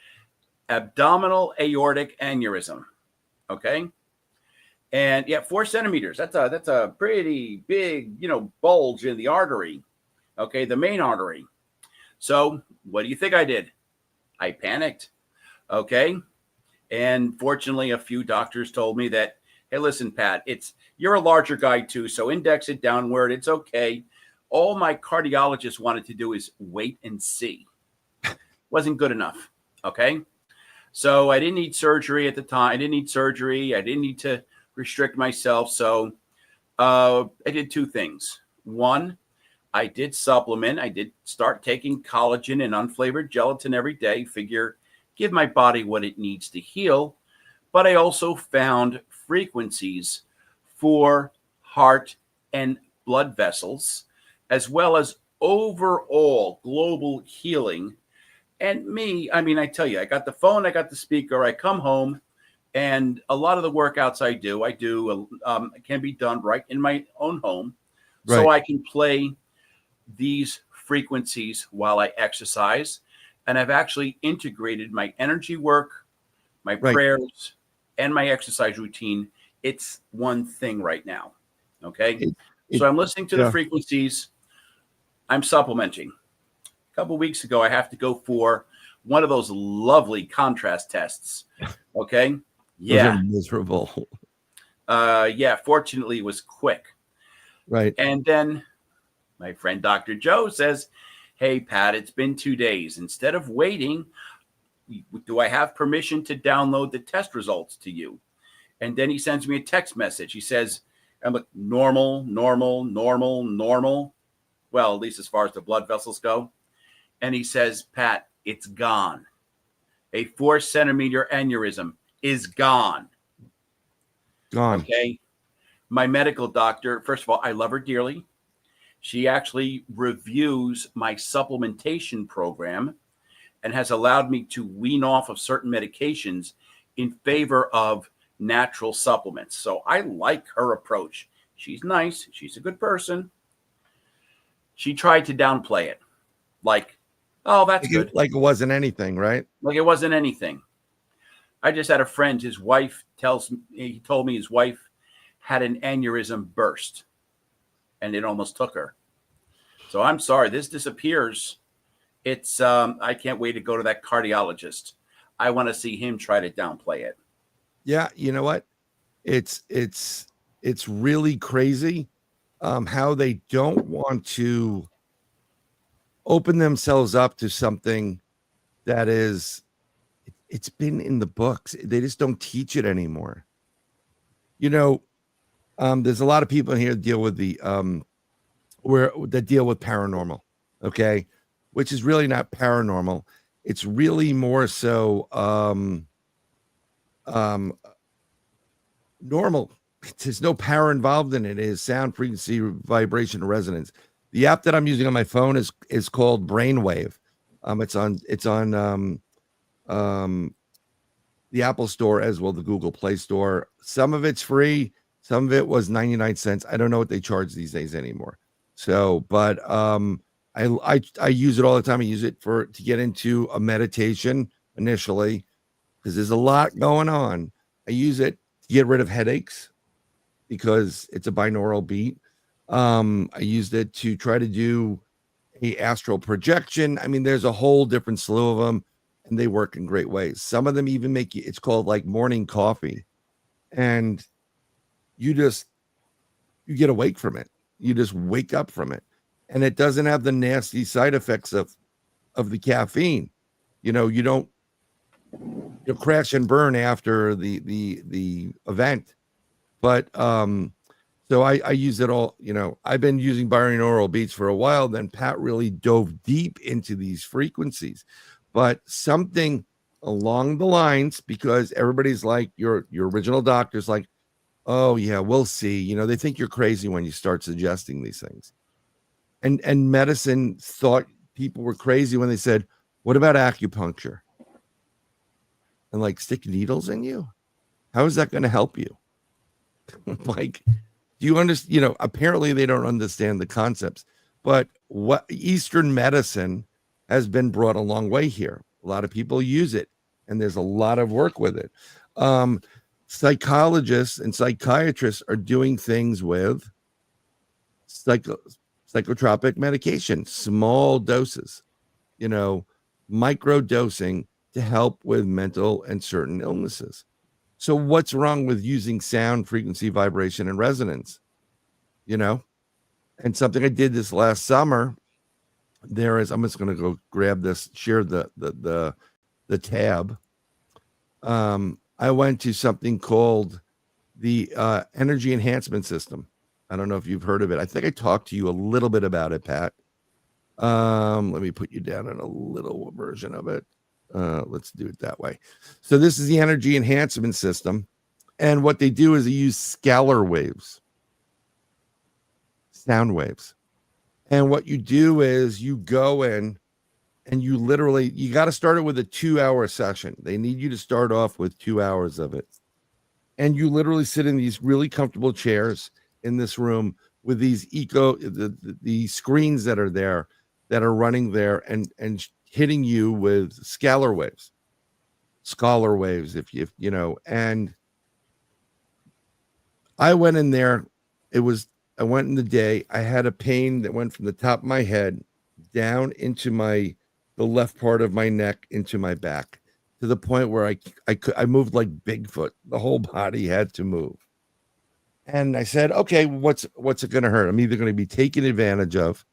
abdominal aortic aneurysm. Okay. And 4 centimeters. That's a pretty big, bulge in the artery. Okay, the main artery. So what do you think I did? I panicked. Okay. And fortunately, a few doctors told me that, hey, listen, Pat, you're a larger guy too, so index it downward. It's okay. all my cardiologist wanted to do is wait and see. Wasn't good enough. Okay. So I didn't need surgery at the time. I didn't need surgery. I didn't need to restrict myself. So I did two things. One, I did supplement. I did start taking collagen and unflavored gelatin every day. Figure, give my body what it needs to heal. But I also found frequencies for heart and blood vessels, as well as overall global healing. And me, I mean, I tell you, I got the phone, I got the speaker, I come home, and a lot of the workouts I do can be done right in my own home. Right. So I can play these frequencies while I exercise. And I've actually integrated my energy work, my Right. prayers, and my exercise routine. It's one thing right now. Okay. So I'm listening to the frequencies. I'm supplementing. A couple of weeks ago, I have to go for one of those lovely contrast tests. Okay. Yeah. Those are miserable. Yeah. Fortunately, it was quick. Right. And then my friend Dr. Joe says, "Hey, Pat, it's been 2 days. Instead of waiting, do I have permission to download the test results to you?" And then he sends me a text message. He says, I'm like, normal, normal, normal, normal. Well, at least as far as the blood vessels go. And he says, "Pat, it's gone. A 4-centimeter aneurysm is gone." Gone. Okay. My medical doctor, first of all, I love her dearly. She actually reviews my supplementation program and has allowed me to wean off of certain medications in favor of natural supplements. So I like her approach. She's nice. She's a good person. She tried to downplay it. Like, oh, that's good. Like it wasn't anything, right? Like it wasn't anything. I just had a friend, his wife he told me his wife had an aneurysm burst and it almost took her. So I'm sorry, this disappears. It's I can't wait to go to that cardiologist. I want to see him try to downplay it. Yeah, you know what? It's really crazy how they don't want to open themselves up to something that it's been in the books. They just don't teach it anymore. You know, there's a lot of people in here that deal with that deal with paranormal, okay, which is really not paranormal. It's really more so normal. There's no power involved in it. It is sound, frequency, vibration, resonance. The app that I'm using on my phone is called Brainwave. It's on the Apple Store as well, the Google Play Store. Some of it's free, some of it was 99 cents. I don't know what they charge these days anymore. So, but I use it all the time. I use it to get into a meditation initially because there's a lot going on. I use it to get rid of headaches because it's a binaural beat. I used it to try to do a astral projection. I mean, there's a whole different slew of them, and they work in great ways. Some of them even make you, it's called like morning coffee, and you get awake from it. You just wake up from it, and it doesn't have the nasty side effects of the caffeine. You know, you'll crash and burn after the event. But so I use it all. You know, I've been using binaural beats for a while. Then Pat really dove deep into these frequencies, but something along the lines, because everybody's like, your original doctor's like, "Oh yeah, we'll see." You know, they think you're crazy when you start suggesting these things. And medicine thought people were crazy when they said, "What about acupuncture?" And like, stick needles in you? How is that going to help you? Like, do you understand? You know, apparently they don't understand the concepts. But what Eastern medicine has been brought a long way here. A lot of people use it, and there's a lot of work with it. Psychologists and psychiatrists are doing things with psychotropic medication, small doses, you know, micro dosing to help with mental and certain illnesses. So what's wrong with using sound, frequency, vibration, and resonance? You know, And something I did this last summer, there is, I'm just going to go grab this, share the tab. I went to something called the energy enhancement system. I don't know if you've heard of it. I think I talked to you a little bit about it, Pat. Let me put you down in a little version of it. Let's do it that way. So this is the energy enhancement system. And what they do is they use scalar waves, sound waves. And what you do is you go in and you literally, you got to start it with a 2-hour session. They need you to start off with 2 hours of it. And you literally sit in these really comfortable chairs in this room with these the screens that are there, that are running there and hitting you with scalar waves, if you know. And I went in there. I went in the day. I had a pain that went from the top of my head down into the left part of my neck into my back, to the point where I moved like Bigfoot. The whole body had to move. And I said, okay, what's it going to hurt? I'm either going to be taken advantage of,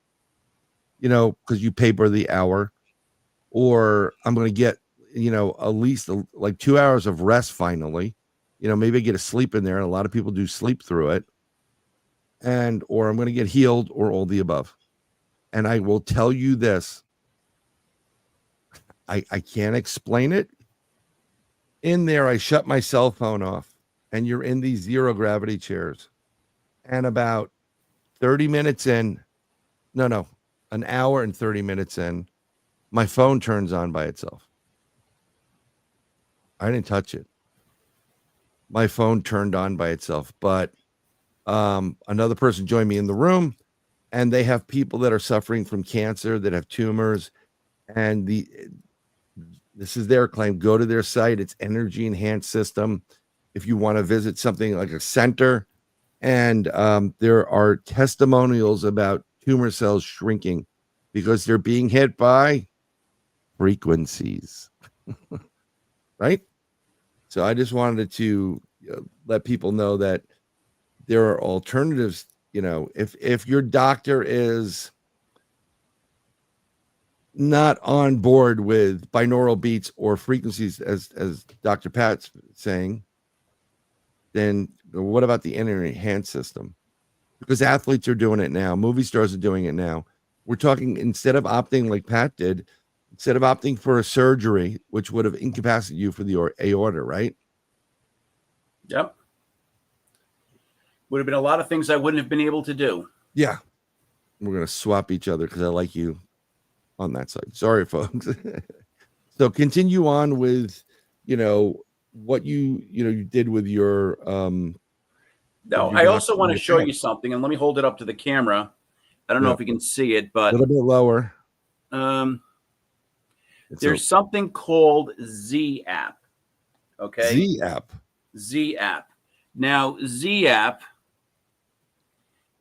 you know, because you pay by the hour, or I'm going to get, you know, at least like 2 hours of rest finally. You know, maybe I get a sleep in there, and a lot of people do sleep through it. Or I'm going to get healed, or all the above. And I will tell you this. I can't explain it. In there, I shut my cell phone off, and you're in these zero gravity chairs. And about 30 minutes in, an hour and 30 minutes in, my phone turns on by itself. I didn't touch it. My phone turned on by itself. But another person joined me in the room, and they have people that are suffering from cancer, that have tumors, and this is their claim. Go to their site. It's Energy Enhanced System. If you want to visit something like a center, and there are testimonials about tumor cells shrinking because they're being hit by frequencies, right? So I just wanted to let people know that there are alternatives. You know, if your doctor is not on board with binaural beats or frequencies, as Dr. Pat's saying, then what about the energy enhanced system? Because athletes are doing it now. Movie stars are doing it now. We're talking, instead of opting like Pat did, instead of opting for a surgery, which would have incapacitated you for the aorta, right? Yep. Would have been a lot of things I wouldn't have been able to do. Yeah. We're going to swap each other because I like you on that side. Sorry, folks. So continue on with, you know, what you did with your No, I also want to show you something, and let me hold it up to the camera. I don't know if you can see it, but a little bit lower. There's something called Z app. Okay. Z app. Now, Z app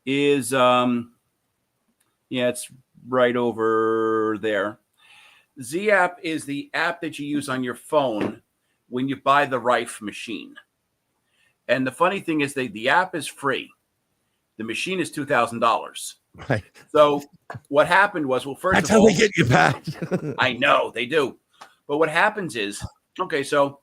is it's right over there. Z app is the app that you use on your phone when you buy the Rife machine. And the funny thing is the app is free. The machine is $2,000. Right. So what happened was, well, first that's of all, how they get you back. I know they do. But what happens is, okay, so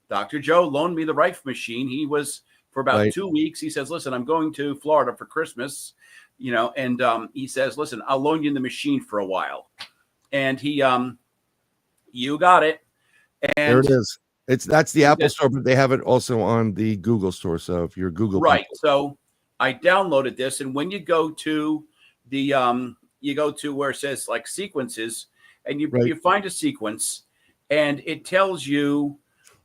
Dr. Joe loaned me the Rife machine. He was for about 2 weeks. He says, listen, I'm going to Florida for Christmas, you know, and he says, listen, I'll loan you the machine for a while. And he, you got it. And there it is. That's the Apple store, but they have it also on the Google store. So if you're Google, right. people. So I downloaded this, and when you go to the, you go to where it says like sequences, and you find a sequence, and it tells you,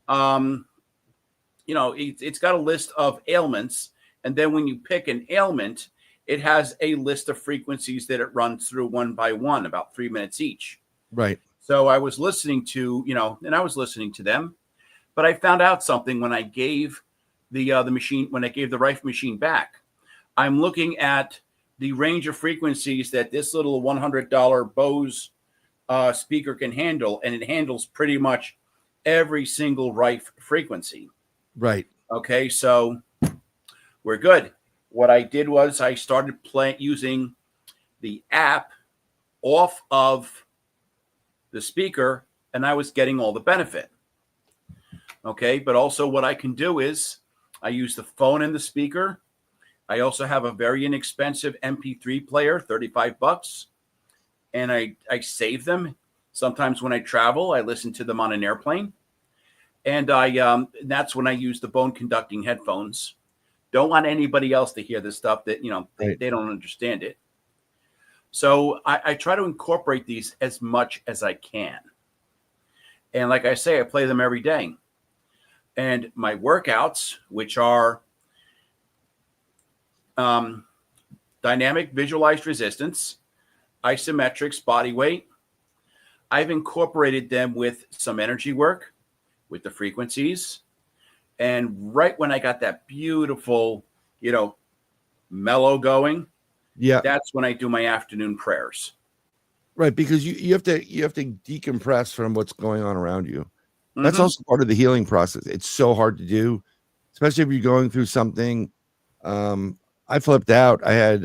you know, it's got a list of ailments, and then when you pick an ailment, it has a list of frequencies that it runs through one by one, about 3 minutes each. Right. So I was listening to, you know, and I was listening to them, but I found out something when I gave the machine, when I gave the Rife machine back. I'm looking at the range of frequencies that this little $100 Bose speaker can handle, and it handles pretty much every single Rife frequency. Right. Okay, so we're good. what I did was I started using the app off of the speaker, and I was getting all the benefit. Okay, but also what I can do is I use the phone and the speaker. I also have a very inexpensive MP3 player, $35, and I save them. Sometimes when I travel, I listen to them on an airplane, and that's when I use the bone conducting headphones. Don't want anybody else to hear this stuff that they don't understand it. So I try to incorporate these as much as I can, and like I say, I play them every day. And my workouts, which are dynamic visualized resistance, isometrics, body weight, I've incorporated them with some energy work, with the frequencies. And right when I got that beautiful, mellow going, that's when I do my afternoon prayers. Right, because you have to decompress from what's going on around you. That's also part of the healing process. It's so hard to do, especially if you're going through something. I flipped out. I had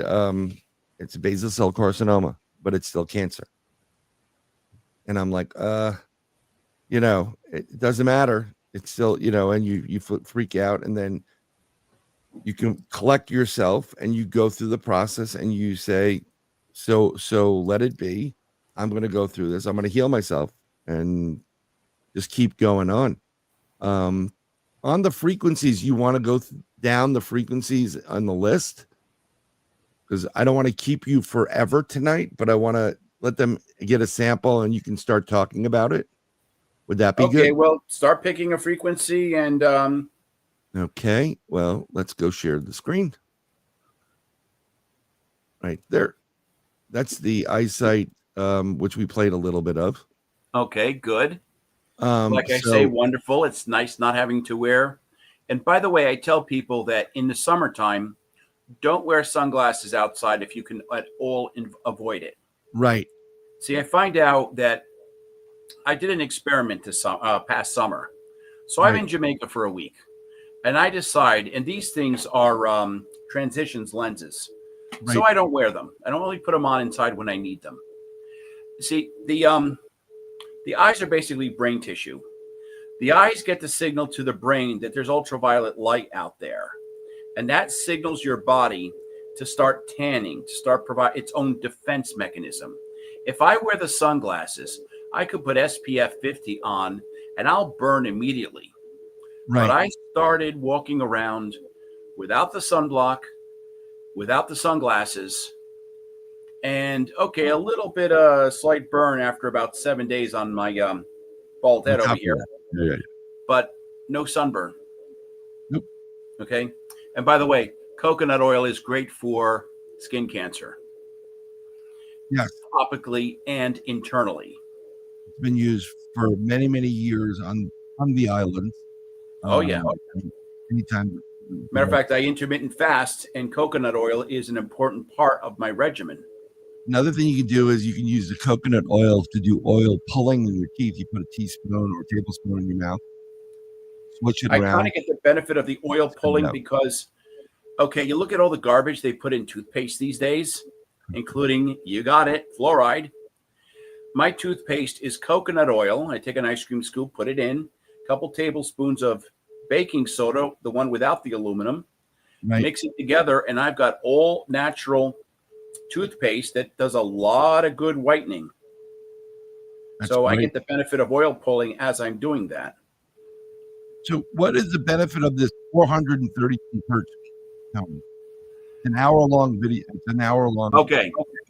it's a basal cell carcinoma, but it's still cancer. And I'm like, it doesn't matter. It's still, and you freak out, and then you can collect yourself and you go through the process and you say, so let it be. I'm going to go through this. I'm going to heal myself and just keep going on. On the frequencies, you want to go down the frequencies on the list, because I don't want to keep you forever tonight, but I want to let them get a sample and you can start talking about it. Would that be good? Okay, well, start picking a frequency and okay, well, let's go share the screen. Right there. That's the eyesight, which we played a little bit of. Okay, good. Like I say, wonderful. It's nice not having to wear. And by the way, I tell people that in the summertime, don't wear sunglasses outside if you can at all avoid it. Right. See, I find out that I did an experiment this past summer. So I'm in Jamaica for a week, and I decide, and these things are transitions lenses. Right. So I don't wear them. I don't really put them on inside when I need them. See, the eyes are basically brain tissue. The eyes get the signal to the brain that there's ultraviolet light out there. And that signals your body to start tanning, to start provide its own defense mechanism. If I wear the sunglasses, I could put SPF 50 on and I'll burn immediately. Right. But I started walking around without the sunblock, without the sunglasses, and okay, a little bit slight burn after about 7 days on my bald head over here. Yeah. But no sunburn. Nope. Okay. And by the way, coconut oil is great for skin cancer. Yes. Topically and internally. It's been used for many, many years on the islands. Oh, yeah. Anytime. Matter of fact, I intermittent fast, and coconut oil is an important part of my regimen. Another thing you can do is you can use the coconut oil to do oil pulling in your teeth. You put a teaspoon or a tablespoon in your mouth. Switch it around. I kind of get the benefit of the oil pulling because, okay, you look at all the garbage they put in toothpaste these days, including, you got it, fluoride. My toothpaste is coconut oil. I take an ice cream scoop, put it in, a couple tablespoons of baking soda, the one without the aluminum, mix it together, and I've got all natural toothpaste that does a lot of good whitening. So I get the benefit of oil pulling as I'm doing that. So what is the benefit of this 432 hertz sound? An hour-long video. It's an hour-long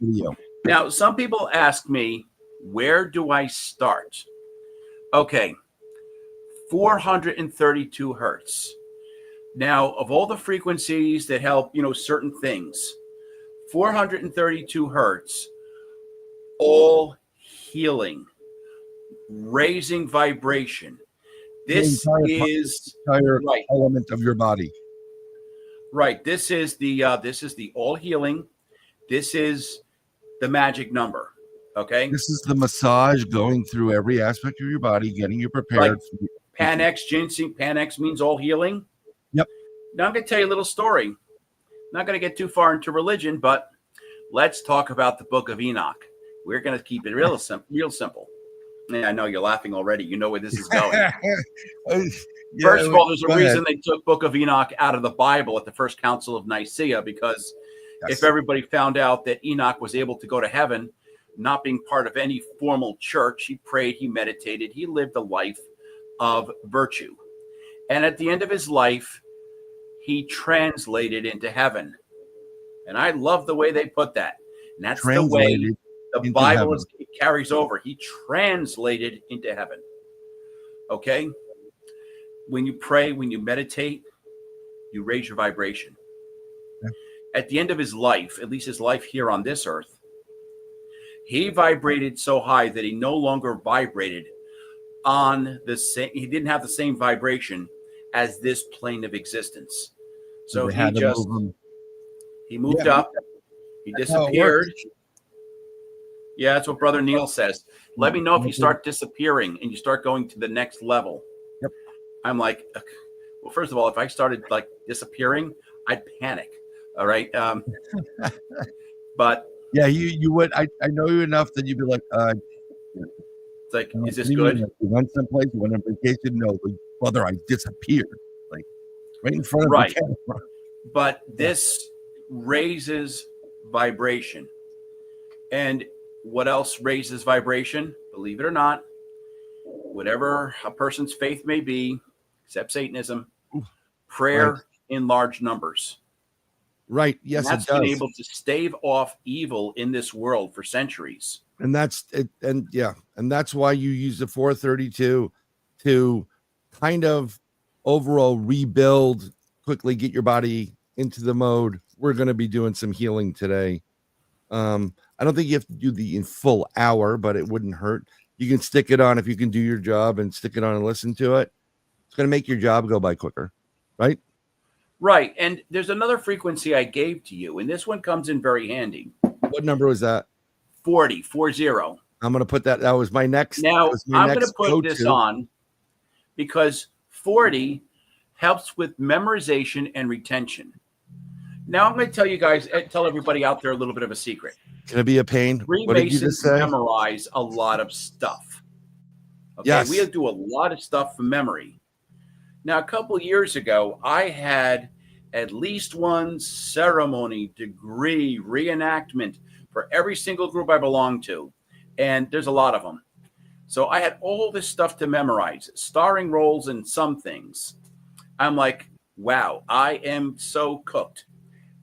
video. Now, some people ask me, where do I start? Okay, 432 hertz. Now, of all the frequencies that help, certain things, 432 hertz, all healing, raising vibration. This is entire element of your body. Right. This is the all healing. This is the magic number. Okay. This is the massage going through every aspect of your body, getting you prepared. Like Pan-X ginseng. Pan-X means all healing. Yep. Now I'm going to tell you a little story. Not going to get too far into religion, but let's talk about the book of Enoch. We're going to keep it real simple. Yeah, I know you're laughing already. You know where this is going. First of all, there's a reason they took Book of Enoch out of the Bible at the First Council of Nicaea, because if everybody found out that Enoch was able to go to heaven, not being part of any formal church, he prayed, he meditated, he lived a life of virtue. And at the end of his life, he translated into heaven. And I love the way they put that. And that's the way the Bible it carries over. He translated into heaven. Okay? When you pray, when you meditate, you raise your vibration. Yeah. At the end of his life, at least his life here on this earth, he vibrated so high that he no longer vibrated on the same, he didn't have the same vibration as this plane of existence. So he moved up, he disappeared. Yeah, that's what Brother Neil says. Let me know if you start disappearing and you start going to the next level. Yep. I'm like, well, first of all, if I started like disappearing, I'd panic. All right. But yeah, you would. I know you enough that you'd be like, it's like, is this good? You went someplace, you went on vacation. No, brother, I disappeared. Like right in front of the camera. But this raises vibration. And what else raises vibration? Believe it or not, whatever a person's faith may be, except Satanism, prayer in large numbers. Right. Yes, and that's it does. Been able to stave off evil in this world for centuries. And that's it. And yeah, and that's why you use the 432 to kind of overall rebuild quickly, get your body into the mode. We're going to be doing some healing today. I don't think you have to do the in full hour, but it wouldn't hurt. You can stick it on if you can do your job and stick it on and listen to it. It's going to make your job go by quicker, right? Right. And there's another frequency I gave to you, and this one comes in very handy. What number was that? 40. I'm going to put that. That was my next. Now, I'm going to put this on because 40 helps with memorization and retention. Now, I'm going to tell you guys, tell everybody out there a little bit of a secret. Can it be a pain? Freemasons memorize a lot of stuff. Okay, yes. We do a lot of stuff from memory. Now, a couple of years ago, I had at least one ceremony, degree, reenactment for every single group I belonged to. And there's a lot of them. So I had all this stuff to memorize, starring roles in some things. I'm like, wow, I am so cooked.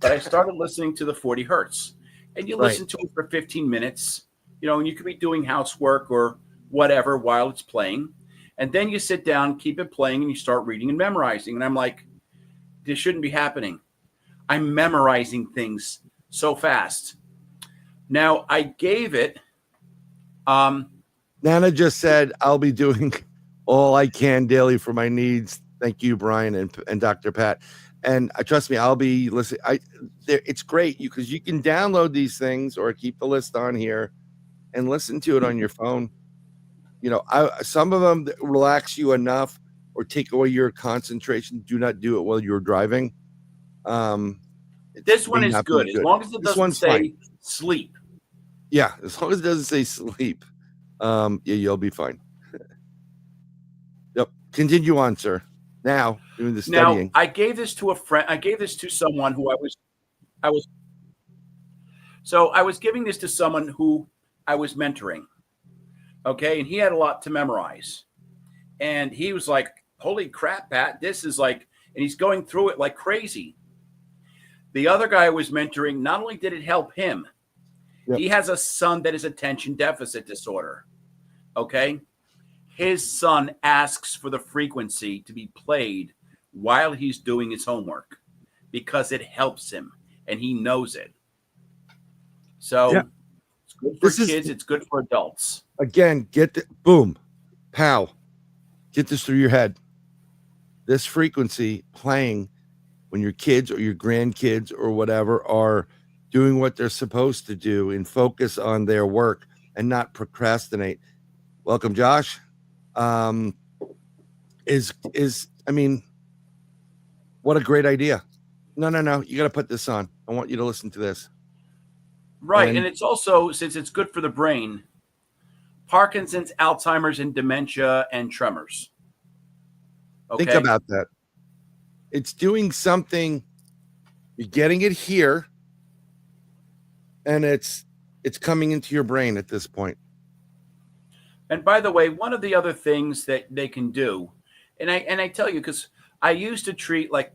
But I started listening to the 40 hertz. And you listen to it for 15 minutes, and you could be doing housework or whatever while it's playing. And then you sit down, keep it playing, and you start reading and memorizing. And I'm like, this shouldn't be happening. I'm memorizing things so fast. Now, I gave it. Nana just said, I'll be doing all I can daily for my needs. Thank you, Bryan and Dr. Pat. And trust me, I'll be listening. It's great because you can download these things or keep the list on here and listen to it on your phone. Some of them relax you enough or take away your concentration. Do not do it while you're driving. This one is good as long as it doesn't say sleep. Yeah, as long as it doesn't say sleep, you'll be fine. Yep. Continue on, sir. Now doing the studying. Now I gave this to a friend. I gave this to someone who I was giving this to someone who I was mentoring. Okay, and he had a lot to memorize, and he was like, "Holy crap, Pat! This is like," and he's going through it like crazy. The other guy I was mentoring, not only did it help him, he has a son that is attention deficit disorder. Okay. His son asks for the frequency to be played while he's doing his homework because it helps him and he knows it. So it's good for kids. It's good for adults. Again, boom, pow, get this through your head. This frequency playing when your kids or your grandkids or whatever are doing what they're supposed to do and focus on their work and not procrastinate. Welcome, Josh. What a great idea. No. You got to put this on. I want you to listen to this. Right. And it's also, since it's good for the brain, Parkinson's, Alzheimer's, and dementia and tremors. Okay. Think about that. It's doing something. You're getting it here, and it's coming into your brain at this point. And by the way, one of the other things that they can do, and I tell you, because I used to treat, like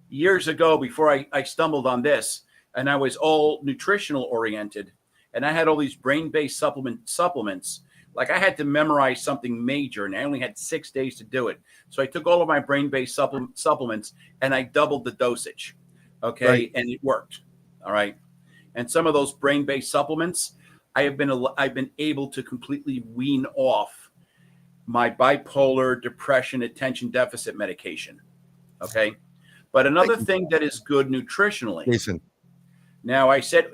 years ago before I stumbled on this, and I was all nutritional oriented, and I had all these brain-based supplements. Like I had to memorize something major, and I only had 6 days to do it. So I took all of my brain-based supplements, and I doubled the dosage. Okay, Right. And it worked. All right. And some of those brain-based supplements, I've been able to completely wean off my bipolar, depression, attention deficit medication. Okay. But another thing that is good nutritionally. Jason. Now, I said,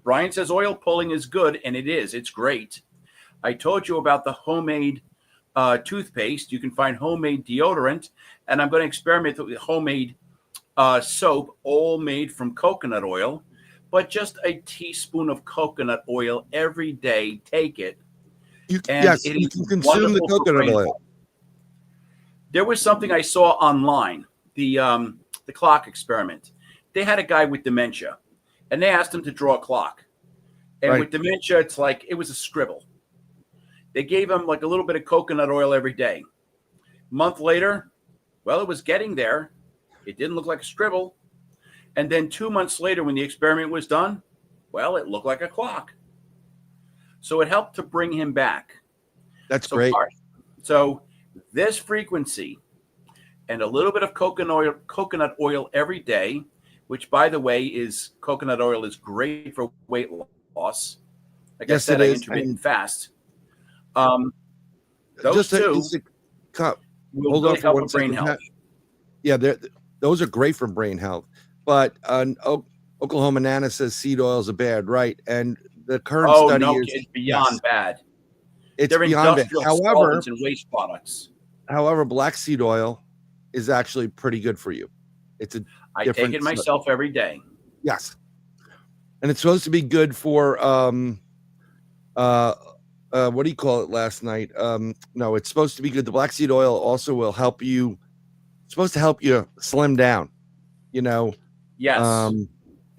Bryan says oil pulling is good, and it is. It's great. I told you about the homemade toothpaste. You can find homemade deodorant, and I'm going to experiment with homemade soap, all made from coconut oil, but just a teaspoon of coconut oil every day. Take it. You can consume the coconut oil. There was something I saw online, the clock experiment. They had a guy with dementia, and they asked him to draw a clock. And with dementia, it's like it was a scribble. They gave him like a little bit of coconut oil every day. A month later, well, it was getting there. It didn't look like a scribble. And then 2 months later, when the experiment was done, well, it looked like a clock. So it helped to bring him back. That's great. So this frequency and a little bit of coconut oil every day, which, by the way, coconut oil is great for weight loss. Like I said, I intermittent fast. Those two will really help with brain health. Yeah, those are great for brain health. But Oklahoma Nana says seed oils are bad, right? And the current study is beyond bad. It's beyond bad. However, and waste products. However, black seed oil is actually pretty good for you. I take it myself every day. Yes, and it's supposed to be good for what do you call it last night? No, it's supposed to be good. The black seed oil also will help you. It's supposed to help you slim down. Yes.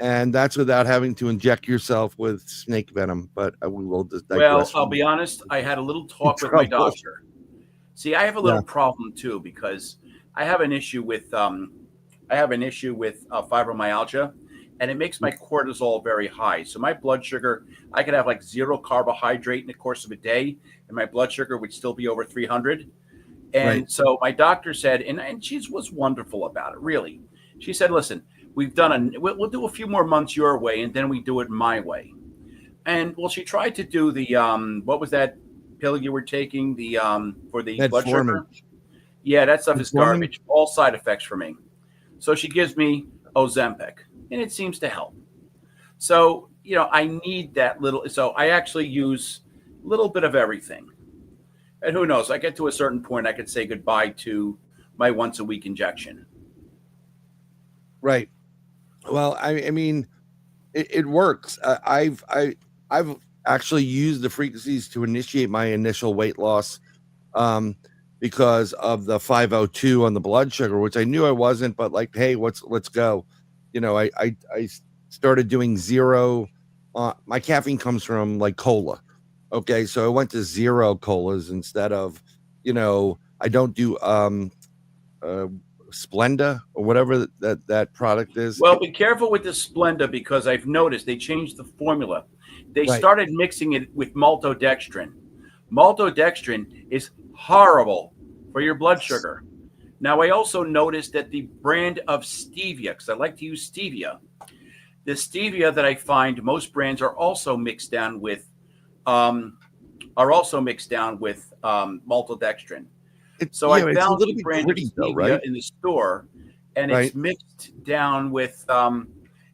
And that's without having to inject yourself with snake venom. But we will just digress. Well, I'll be honest. I had a little talk with my doctor. See, I have a little problem too, because I have an issue with fibromyalgia, and it makes my cortisol very high. So my blood sugar, I could have like 0 carbohydrate in the course of a day, and my blood sugar would still be over 300. And so my doctor said, and she was wonderful about it, really. She said, listen, we'll do a few more months your way, and then we do it my way. And well, she tried to do the what was that pill you were taking for the blood sugar? Yeah, that stuff is garbage. All side effects for me. So she gives me Ozempic, and it seems to help. So I need that little. So I actually use a little bit of everything. And who knows? I get to a certain point, I could say goodbye to my once a week injection. Right. Well, I mean, it works. I've actually used the frequencies to initiate my initial weight loss because of the 502 on the blood sugar, which I knew I wasn't, but like, hey, let's go. I started doing 0. My caffeine comes from like cola. Okay, so I went to 0 colas instead of, I don't do Splenda or whatever that product is. Well, be careful with the Splenda, because I've noticed they changed the formula. They started mixing it with maltodextrin. Maltodextrin is horrible for your blood sugar. Now, I also noticed that the brand of stevia, because I like to use stevia, the stevia that I find most brands are also mixed down with maltodextrin. So I found the brand of stevia in the store, and it's mixed down with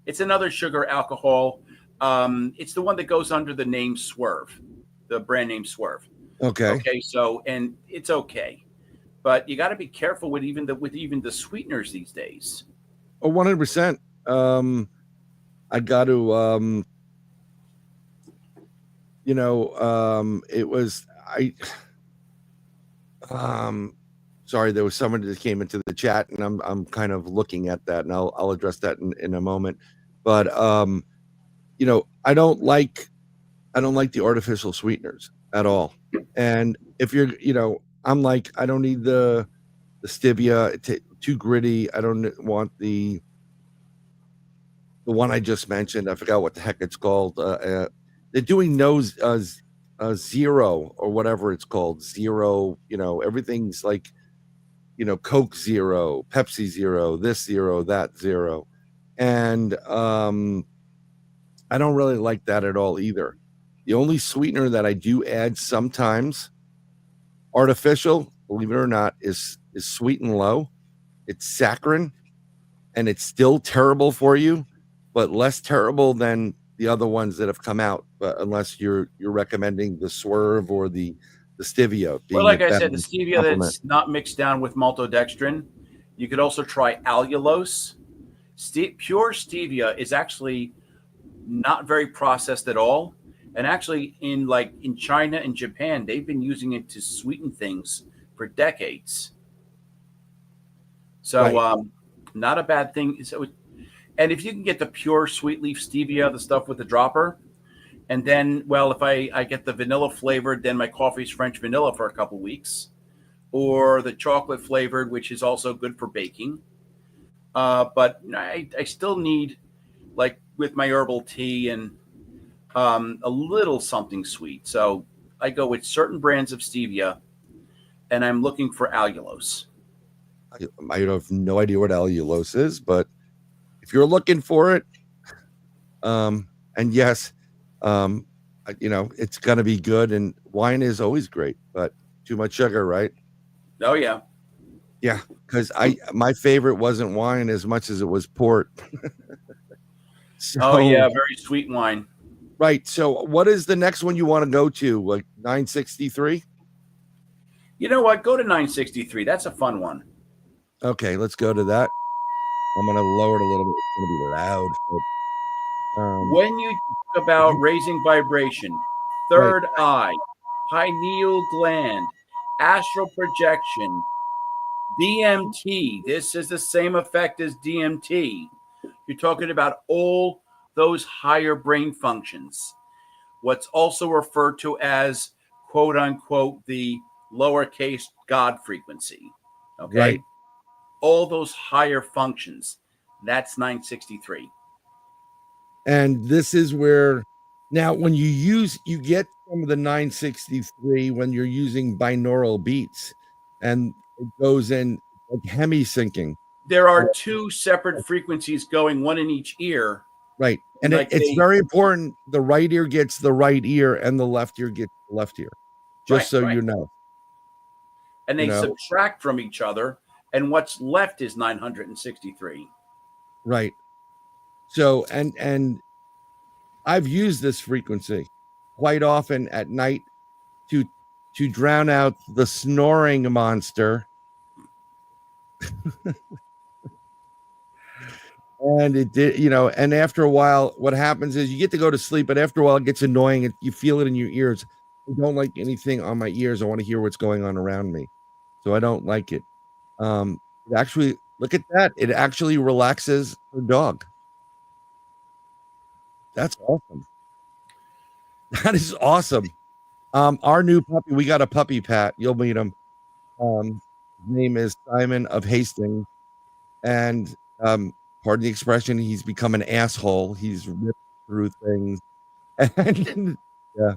it's another sugar alcohol. It's the one that goes under the name Swerve, the brand name Swerve. Okay. So, and it's okay, but you got to be careful with even the sweeteners these days. Oh, 100%. I got to, it was, sorry, there was someone that came into the chat, and I'm kind of looking at that, and I'll address that in a moment. But, I don't like the artificial sweeteners at all. And if you're, I'm like, I don't need the stevia. It's too gritty. I don't want the one I just mentioned. I forgot what the heck it's called. They're doing zero or whatever it's called. Zero, everything's like, Coke Zero, Pepsi Zero, this zero, that zero. And I don't really like that at all either. The only sweetener that I do add sometimes, artificial, believe it or not, is Sweet and Low. It's saccharin, and it's still terrible for you, but less terrible than the other ones that have come out. But unless you're recommending the Swerve or the stevia, Well, like I said, the stevia that's not mixed down with maltodextrin. You could also try allulose. Pure stevia is actually not very processed at all. And actually, in China and Japan, they've been using it to sweeten things for decades. So, Right. Not a bad thing. So, and if you can get the pure sweet leaf stevia, the stuff with the dropper, and then, well, if I get the vanilla flavored, then my coffee's French vanilla for a couple weeks, or the chocolate flavored, which is also good for baking. But I still need, like with my herbal tea, and a little something sweet. So I go with certain brands of stevia, and I'm looking for allulose. I have no idea what allulose is, but if you're looking for it, and yes, it's gonna be good, and wine is always great, but too much sugar, right? Oh yeah. Yeah, because my favorite wasn't wine as much as it was port. Oh yeah, very sweet wine. Right. So what is the next one you want to go to? Like 963? You know what? Go to 963. That's a fun one. Okay, let's go to that. I'm gonna lower it a little bit. It's gonna be loud. But, when you talk about raising vibration, third eye, pineal gland, astral projection, DMT. This is the same effect as DMT. You're talking about all those higher brain functions. What's also referred to as, quote unquote, the lowercase God frequency. Okay. Right. All those higher functions. That's 963. And this is where now when you get some of the 963 when you're using binaural beats, and it goes in like hemi-syncing. There are two separate frequencies going, one in each ear. Right. And it's very important. The right ear gets the right ear, and the left ear gets the left ear. Just so you know. And they subtract from each other, and what's left is 963. Right. So, and I've used this frequency quite often at night to drown out the snoring monster. And it did, and after a while, what happens is you get to go to sleep, but after a while it gets annoying. You feel it in your ears. I don't like anything on my ears. I want to hear what's going on around me. So I don't like it. Actually, look at that. It actually relaxes the dog. That's awesome. That is awesome. Our new puppy, we got a puppy, Pat. You'll meet him. His name is Simon of Hastings. And pardon the expression, he's become an asshole. He's ripped through things. And yeah.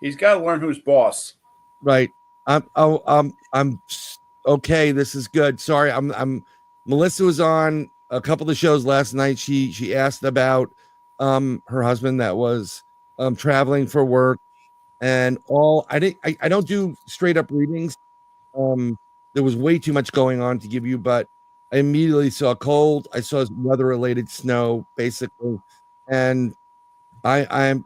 He's got to learn who's boss. Right. I'm okay. This is good. Sorry. Melissa was on a couple of shows last night. She asked about her husband that was traveling for work, and I don't do straight up readings. There was way too much going on to give you, but I immediately saw cold. I saw weather related snow, basically, and I'm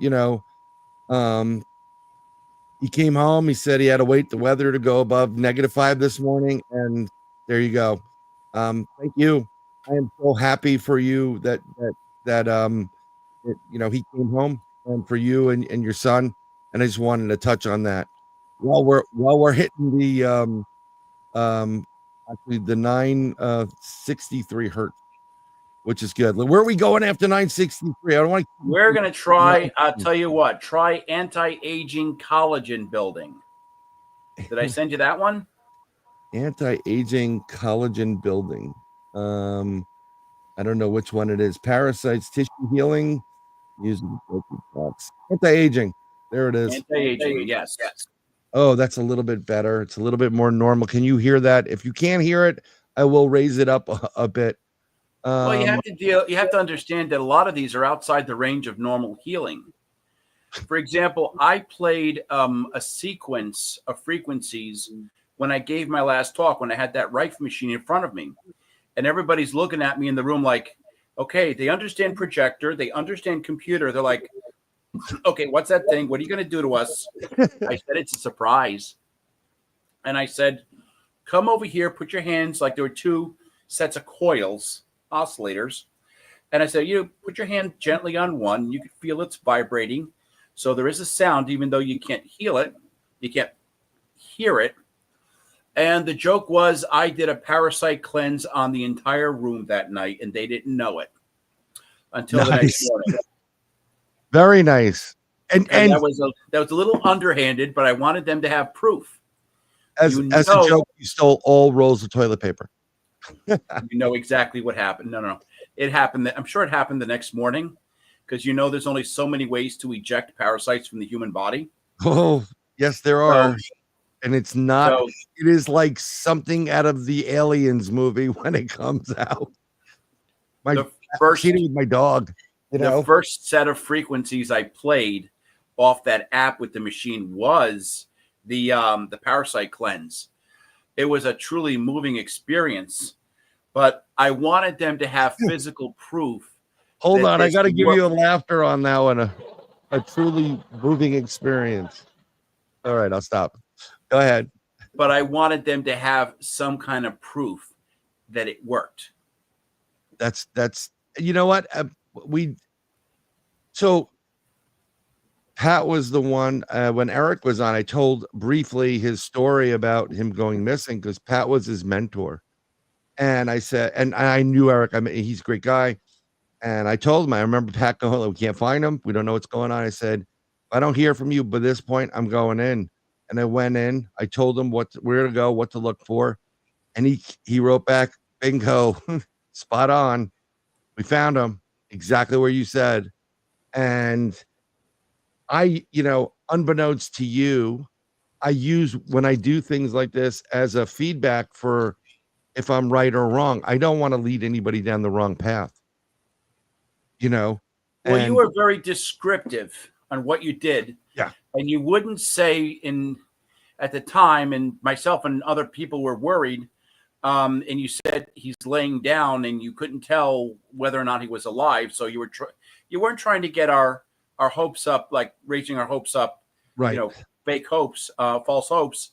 he came home. He said he had to wait the weather to go above -5 this morning, and there you go. Thank you. I am so happy for you that he came home, and for you and your son. And I just wanted to touch on that while we're hitting the um actually the 963 hertz, which is good. Where are we going after 963? I don't want to. We're going to try, I'll tell you what, try anti-aging collagen building. Did I send you that one? Anti-aging collagen building. I don't know which one it is. Parasites, tissue healing, using box. Anti-aging. There it is. Anti-aging, yes. Oh, that's a little bit better. It's a little bit more normal. Can you hear that? If you can't hear it, I will raise it up a bit. Well, you have to understand that a lot of these are outside the range of normal healing. For example, I played a sequence of frequencies when I gave my last talk, when I had that Rife machine in front of me. And everybody's looking at me in the room like, okay, they understand projector, they understand computer. They're like, okay, what's that thing? What are you going to do to us? I said, it's a surprise. And I said, come over here, put your hands, like there were two sets of coils, oscillators. And I said, you put your hand gently on one. You can feel it's vibrating. So there is a sound, even though you can't hear it. You can't hear it. And the joke was I did a parasite cleanse on the entire room that night, and they didn't know it until the next morning. Very nice. And that was a little underhanded, but I wanted them to have proof. As a joke, you stole all rolls of toilet paper. You know exactly what happened. No. It happened. I'm sure it happened the next morning, because there's only so many ways to eject parasites from the human body. Oh, yes, there are. And it's not, it is like something out of the Aliens movie when it comes out. The my dog. The first set of frequencies I played off that app with the machine was the parasite cleanse. It was a truly moving experience, but I wanted them to have physical proof. Hold on, I got to give you a laughter on that one. A truly moving experience. All right, I'll stop. Go ahead. But I wanted them to have some kind of proof that it worked. That's you know what? So Pat was the one, when Eric was on, I told briefly his story about him going missing because Pat was his mentor. And I said, and I knew Eric, he's a great guy. And I told him, I remember Pat going, we can't find him. We don't know what's going on. I said, if I don't hear from you by this point, I'm going in. And I went in. I told him where to go, what to look for. And he wrote back, bingo, spot on. We found him exactly where you said. And I, unbeknownst to you, I use when I do things like this as a feedback for if I'm right or wrong. I don't want to lead anybody down the wrong path. Well, you were very descriptive on what you did. Yeah. And you wouldn't say at the time, and myself and other people were worried. And you said he's laying down, and you couldn't tell whether or not he was alive. So you weren't trying to get our hopes up, like raising our hopes up, right? Fake hopes, false hopes.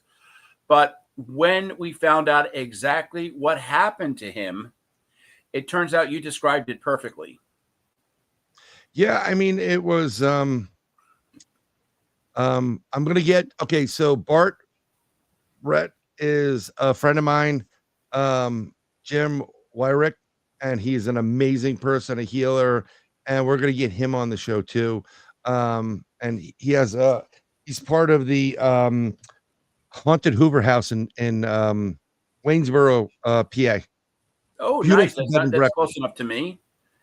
But when we found out exactly what happened to him, it turns out you described it perfectly. Yeah, it was. I'm gonna get okay. So Brett is a friend of mine, Jim Wyrick, and he's an amazing person, a healer, and we're gonna get him on the show too. And he has he's part of the haunted Hoover House in Waynesboro, PA. Oh, beautiful, nice! That's close enough to me.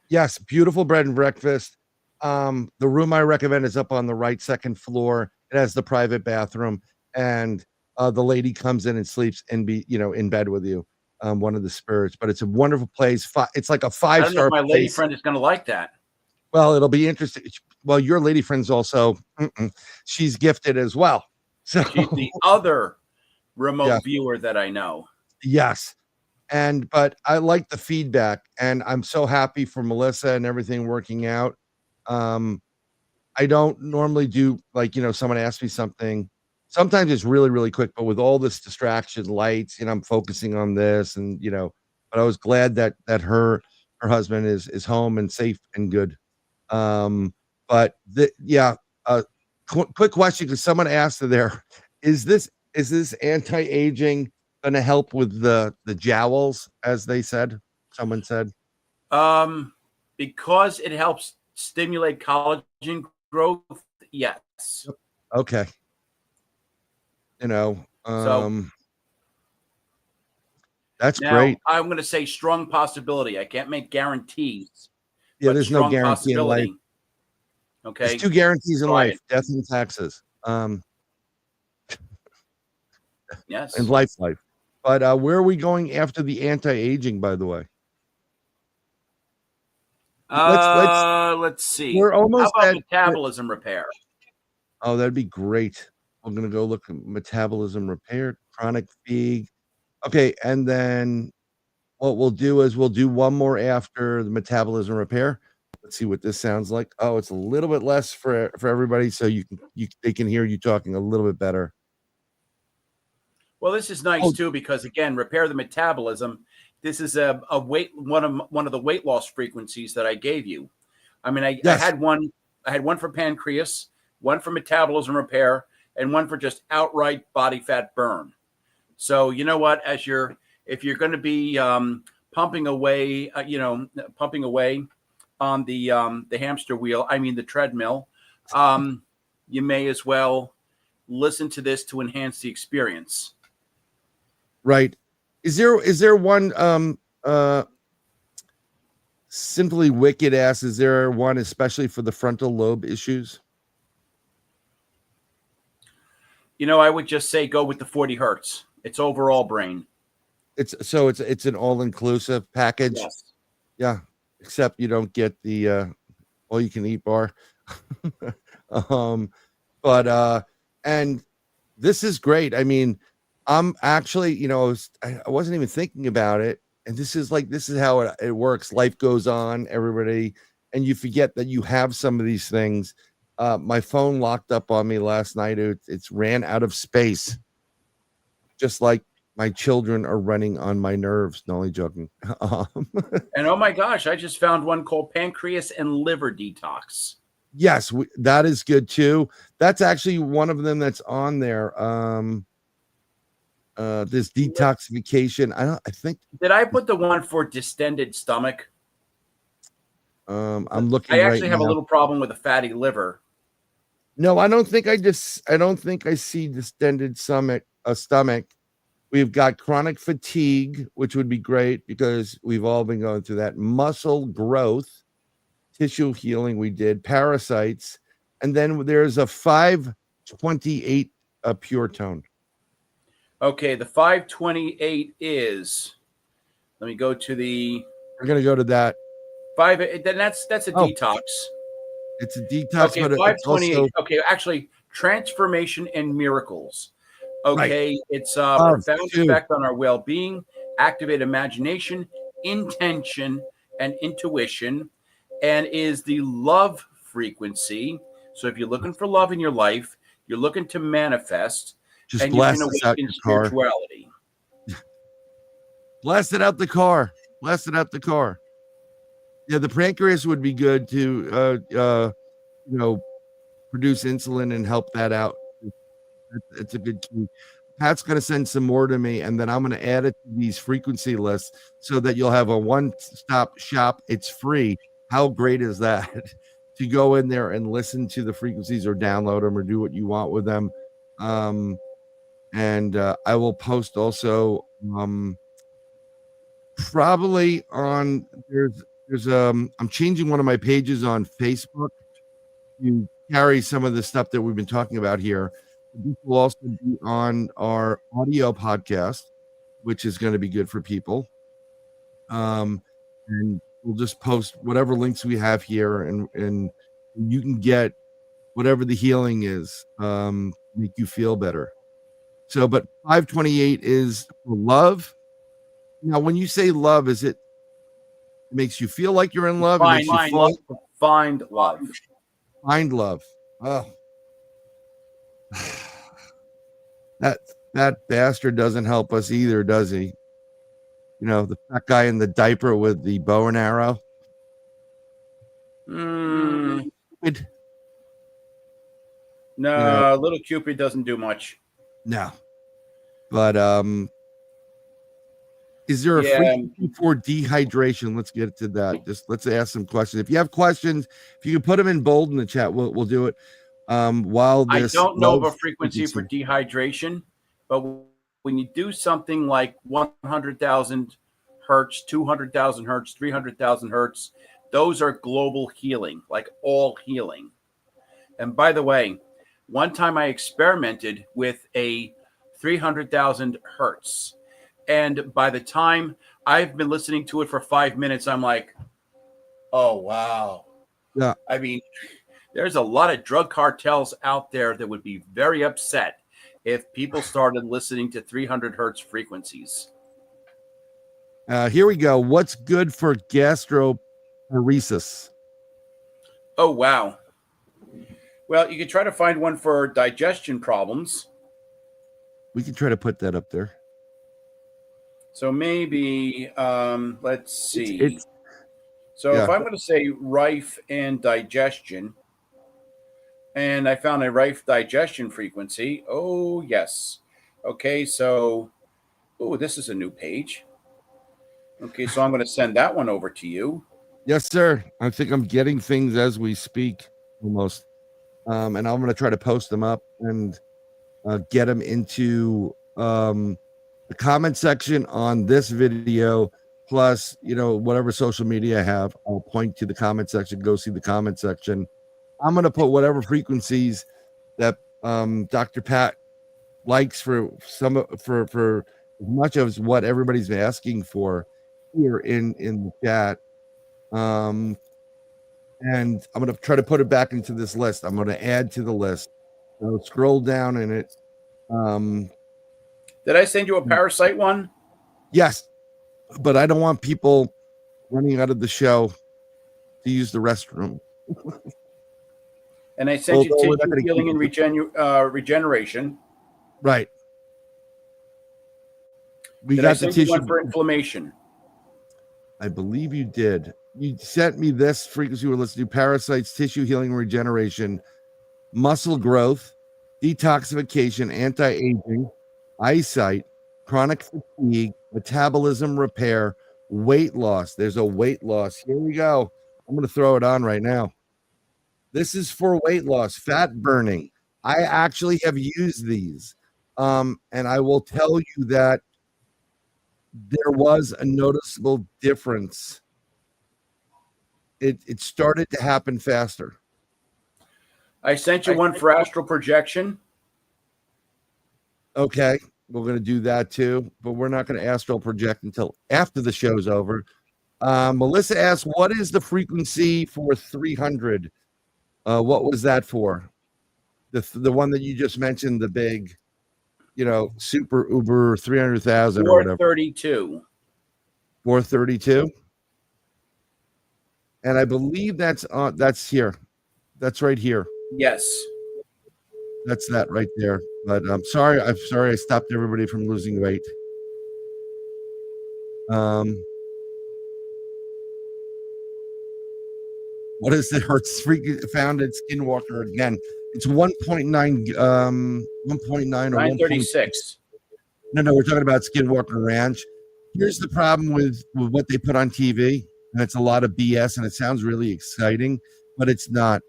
Yes, beautiful bread and breakfast. The room I recommend is up on the right, second floor. It has the private bathroom, and the lady comes in and sleeps and in bed with you. One of the spirits, but it's a wonderful place. It's like a 5-star. My lady friend is going to like that. Well, it'll be interesting. Well, your lady friend's also she's gifted as well. So she's the other remote viewer that I know. Yes. But I like the feedback, and I'm so happy for Melissa and everything working out. I don't normally do someone asks me something. Sometimes it's really, really quick, but with all this distraction, lights, I'm focusing on this, and but but I was glad that her husband is home and safe and good. But yeah, quick question, because someone asked there, is this anti-aging going to help with the jowls, as they said? Someone said. Because it helps stimulate collagen growth. Yes. Okay. So that's now great. I'm going to say strong possibility. I can't make guarantees. Yeah, but there's no strong guarantee in life. possibility. Okay. There's 2 guarantees in Bryan. life: death and taxes. Yes. And life. But where are we going after the anti-aging, by the way? Let's see. We're How almost about at metabolism repair? Oh, that'd be great. I'm gonna go look at metabolism repair, chronic fatigue. Okay, and then what we'll do is we'll do one more after the metabolism repair. Let's see what this sounds like. Oh, it's a little bit less for everybody, so they can hear you talking a little bit better. Well, this is nice too, because again, repair the metabolism. This is a weight one of the weight loss frequencies that I gave you. I mean, I had one for pancreas, one for metabolism repair, and one for just outright body fat burn. So you know what? If you're going to be pumping away on the hamster wheel, I mean the treadmill, you may as well listen to this to enhance the experience. Right. Is there one Simply Wicked asks, is there one especially for the frontal lobe issues? I would just say go with the 40 hertz. It's overall brain. It's an all-inclusive package. Yes. Yeah, except you don't get the all you can eat bar. But and this is great. I mean, I'm actually, I wasn't even thinking about it. And this is how it works. Life goes on, everybody, and you forget that you have some of these things. My phone locked up on me last night. It's ran out of space. Just like my children are running on my nerves. No, only joking. And oh my gosh, I just found one called pancreas and liver detox. Yes, that is good too. That's actually one of them that's on there. This detoxification. I think. Did I put the one for distended stomach? I'm looking. I actually have a little problem with a fatty liver. No, I don't think I see distended stomach. We've got chronic fatigue, which would be great because we've all been going through that. Muscle growth, tissue healing. We did parasites, and then there's a 528 pure tone. Okay, the 528 is. Let me go to the. We're gonna go to that. Then that's a detox. It's a detox. Okay, but 528. Also, okay, actually, transformation and miracles. Okay, right. It's a profound effect on our well-being, activate imagination, intention, and intuition, and is the love frequency. So if you're looking for love in your life, you're looking to manifest, just and blast you this can out awaken your car. spirituality. Blast it out the car. Blast it out the car. Yeah, the pancreas would be good to produce insulin and help that out. It's a good key. Pat's going to send some more to me, and then I'm going to add it to these frequency lists so that you'll have a one-stop shop. It's free. How great is that? To go in there and listen to the frequencies or download them or do what you want with them. And I will post also probably on there's I'm changing one of my pages on Facebook to carry some of the stuff that we've been talking about here. This will also be on our audio podcast, which is going to be good for people. And we'll just post whatever links we have here, and you can get whatever the healing is, make you feel better. So, but 528 is for love. Now, when you say love, is it makes you feel like you're in love? Find love. Find love. Oh. That bastard doesn't help us either, does he? the fat guy in the diaper with the bow and arrow. Mm, It, no, Little Cupid doesn't do much. no, but is there a Yeah. frequency for dehydration? Let's get to that. Just let's ask some questions. If you have questions, if you can put them in bold in the chat, we'll do it. While I this don't know of low a frequency for dehydration, but when you do something like 100,000 hertz, 200,000 hertz, 300,000 hertz, those are global healing, like all healing. And by the way, one time I experimented with a 300,000 hertz. And by the time I've been listening to it for 5 minutes, I'm like, oh, wow. Yeah. I mean, there's a lot of drug cartels out there that would be very upset if people started listening to 300 hertz frequencies. Here we go. What's good for gastroparesis? Oh, wow. Well, you could try to find one for digestion problems. We can try to put that up there. So maybe, let's see. If I'm going to say rife and digestion, and I found a rife digestion frequency. Oh, yes. Okay, so, this is a new page. Okay, so I'm going to send that one over to you. Yes, sir. I think I'm getting things as we speak, almost. And I'm going to try to post them up and get them into the comment section on this video. Plus, whatever social media I have, I'll point to the comment section. Go see the comment section. I'm going to put whatever frequencies that Dr. Pat likes for as much of what everybody's asking for here in the chat. And I'm going to try to put it back into this list. I'm going to add to the list. So scroll down in it. Did I send you a parasite one? Yes, but I don't want people running out of the show to use the restroom. And I sent you tissue healing and regeneration. Right. Did I send you one for inflammation? I believe you did. You sent me this frequency we're listening to: parasites, tissue healing and regeneration, muscle growth, detoxification, anti-aging, eyesight, chronic fatigue, metabolism repair, weight loss. There's a weight loss. Here we go. I'm going to throw it on right now. This is for weight loss, fat burning. I actually have used these. And I will tell you that there was a noticeable difference. It started to happen faster. I sent you one for astral projection. Okay, we're going to do that too, but we're not going to astral project until after the show's over. Melissa asked, what is the frequency for 300? What was that for? The one that you just mentioned, the big, super uber 300,000 or whatever. 432. 432. And I believe that's here. That's right here. Yes. That's that right there. But I'm sorry I stopped everybody from losing weight. What is the hertz found in Skinwalker again? It's 1.9 1.9 or 936. No, we're talking about Skinwalker Ranch. Here's the problem with what they put on TV, and it's a lot of BS, and it sounds really exciting, but it's not.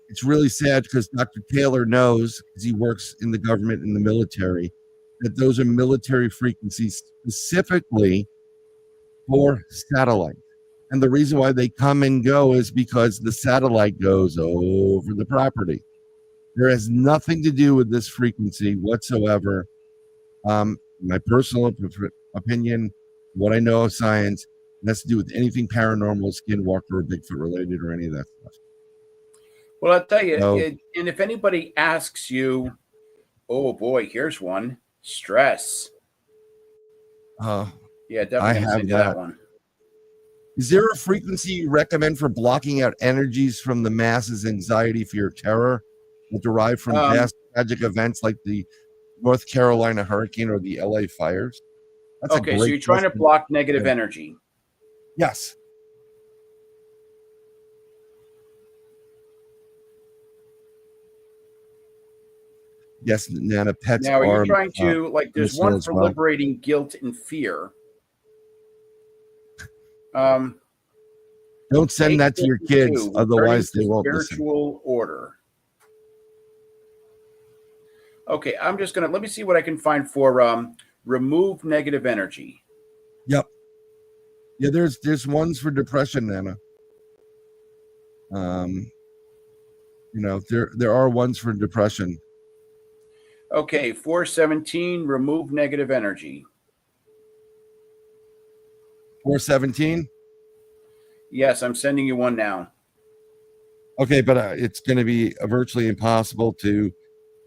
It's really sad because Dr. Taylor knows, because he works in the government and the military, that those are military frequencies specifically for satellite. And the reason why they come and go is because the satellite goes over the property. There has nothing to do with this frequency whatsoever. My personal opinion, what I know of science, it has to do with anything paranormal, Skinwalker, or Bigfoot related, or any of that stuff. Well, I'll tell you, and if anybody asks you, oh boy, here's one, stress. Yeah, definitely I have that one. Is there a frequency you recommend for blocking out energies from the masses' anxiety, fear, terror that derive from past tragic events like the North Carolina hurricane or the LA fires? That's a Okay, so great you're trying to question. block negative Yeah. energy. Yes. Yes, Nana. Pets Now, are you are trying to, like, there's useful one as for well. liberating guilt and fear. Um, Don't send that to your kids, 852, returning otherwise to they won't listen. spiritual order. Okay, I'm just gonna let me see what I can find for remove negative energy. Yep. Yeah, there's ones for depression, Nana. You know, there are ones for depression. Okay, 417, remove negative energy. 417. Yes, I'm sending you one now. Okay, but it's going to be virtually impossible to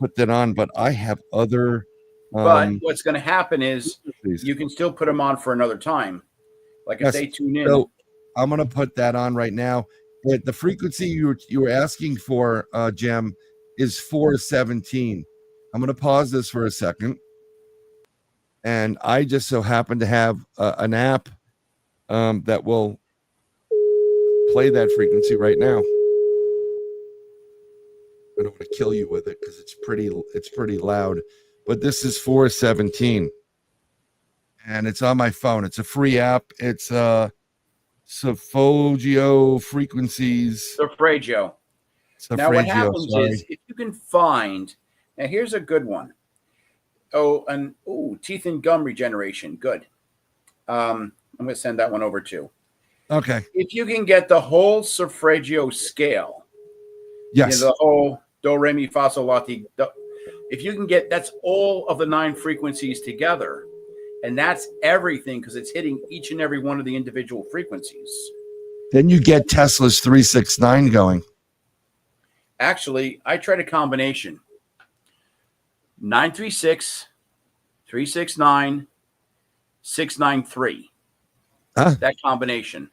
put that on. But I have other. But what's going to happen is Please. you can still put them on for another time. Like if Yes. they tune in. So I'm going to put that on right now. But the frequency you were asking for, Jem, is 417. I'm going to pause this for a second. And I just so happen to have an app that will play that frequency right now. I don't want to kill you with it because it's pretty loud. But this is 417. And it's on my phone. It's a free app. It's Sophogio frequencies. Suffragio. Now what happens Sorry. is if you can find, now here's a good one. Teeth and gum regeneration. Good. I'm going to send that one over too. Okay. If you can get the whole Suffragio scale, Yes. the whole do, re, mi, fa, sol, la, ti, do, if you can get, that's all of the 9 frequencies together. And that's everything because it's hitting each and every one of the individual frequencies. Then you get Tesla's 369 going. Actually, I tried a combination. 936, 369, 693. Huh? That combination.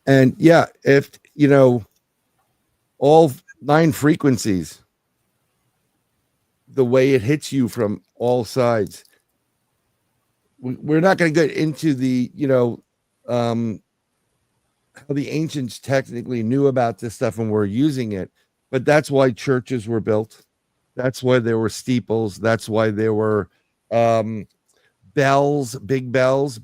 And yeah, if all 9 frequencies, the way it hits you from all sides. We're not going to get into the, how the ancients technically knew about this stuff and were using it, but that's why churches were built. That's why there were steeples. That's why there were bells, big bells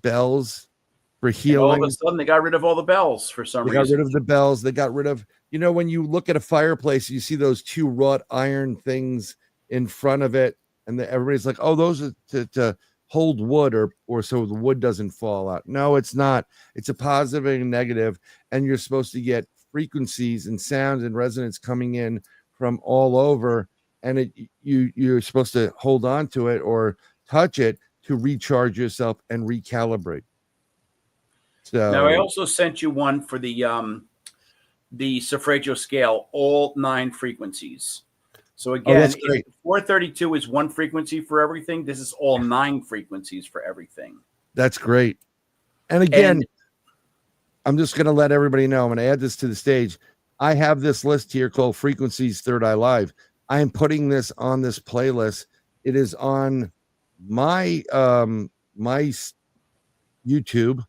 for healing. And all of a sudden, they got rid of all the bells for some reason. They got rid of the bells. They got rid of, when you look at a fireplace, you see those 2 wrought iron things in front of it, and everybody's like, "Oh, those are to hold wood or so the wood doesn't fall out." No, it's not. It's a positive and negative, and you're supposed to get frequencies and sounds and resonance coming in from all over, and you're supposed to hold on to it or touch it to recharge yourself and recalibrate. So now I also sent you one for the Suffragio scale, all 9 frequencies. So again, 432 is 1 frequency for everything. This is all 9 frequencies for everything. That's great. And again, I'm just going to let everybody know. I'm going to add this to the stage. I have this list here called Frequencies Third Eye Live. I am putting this on this playlist. It is on my my YouTube.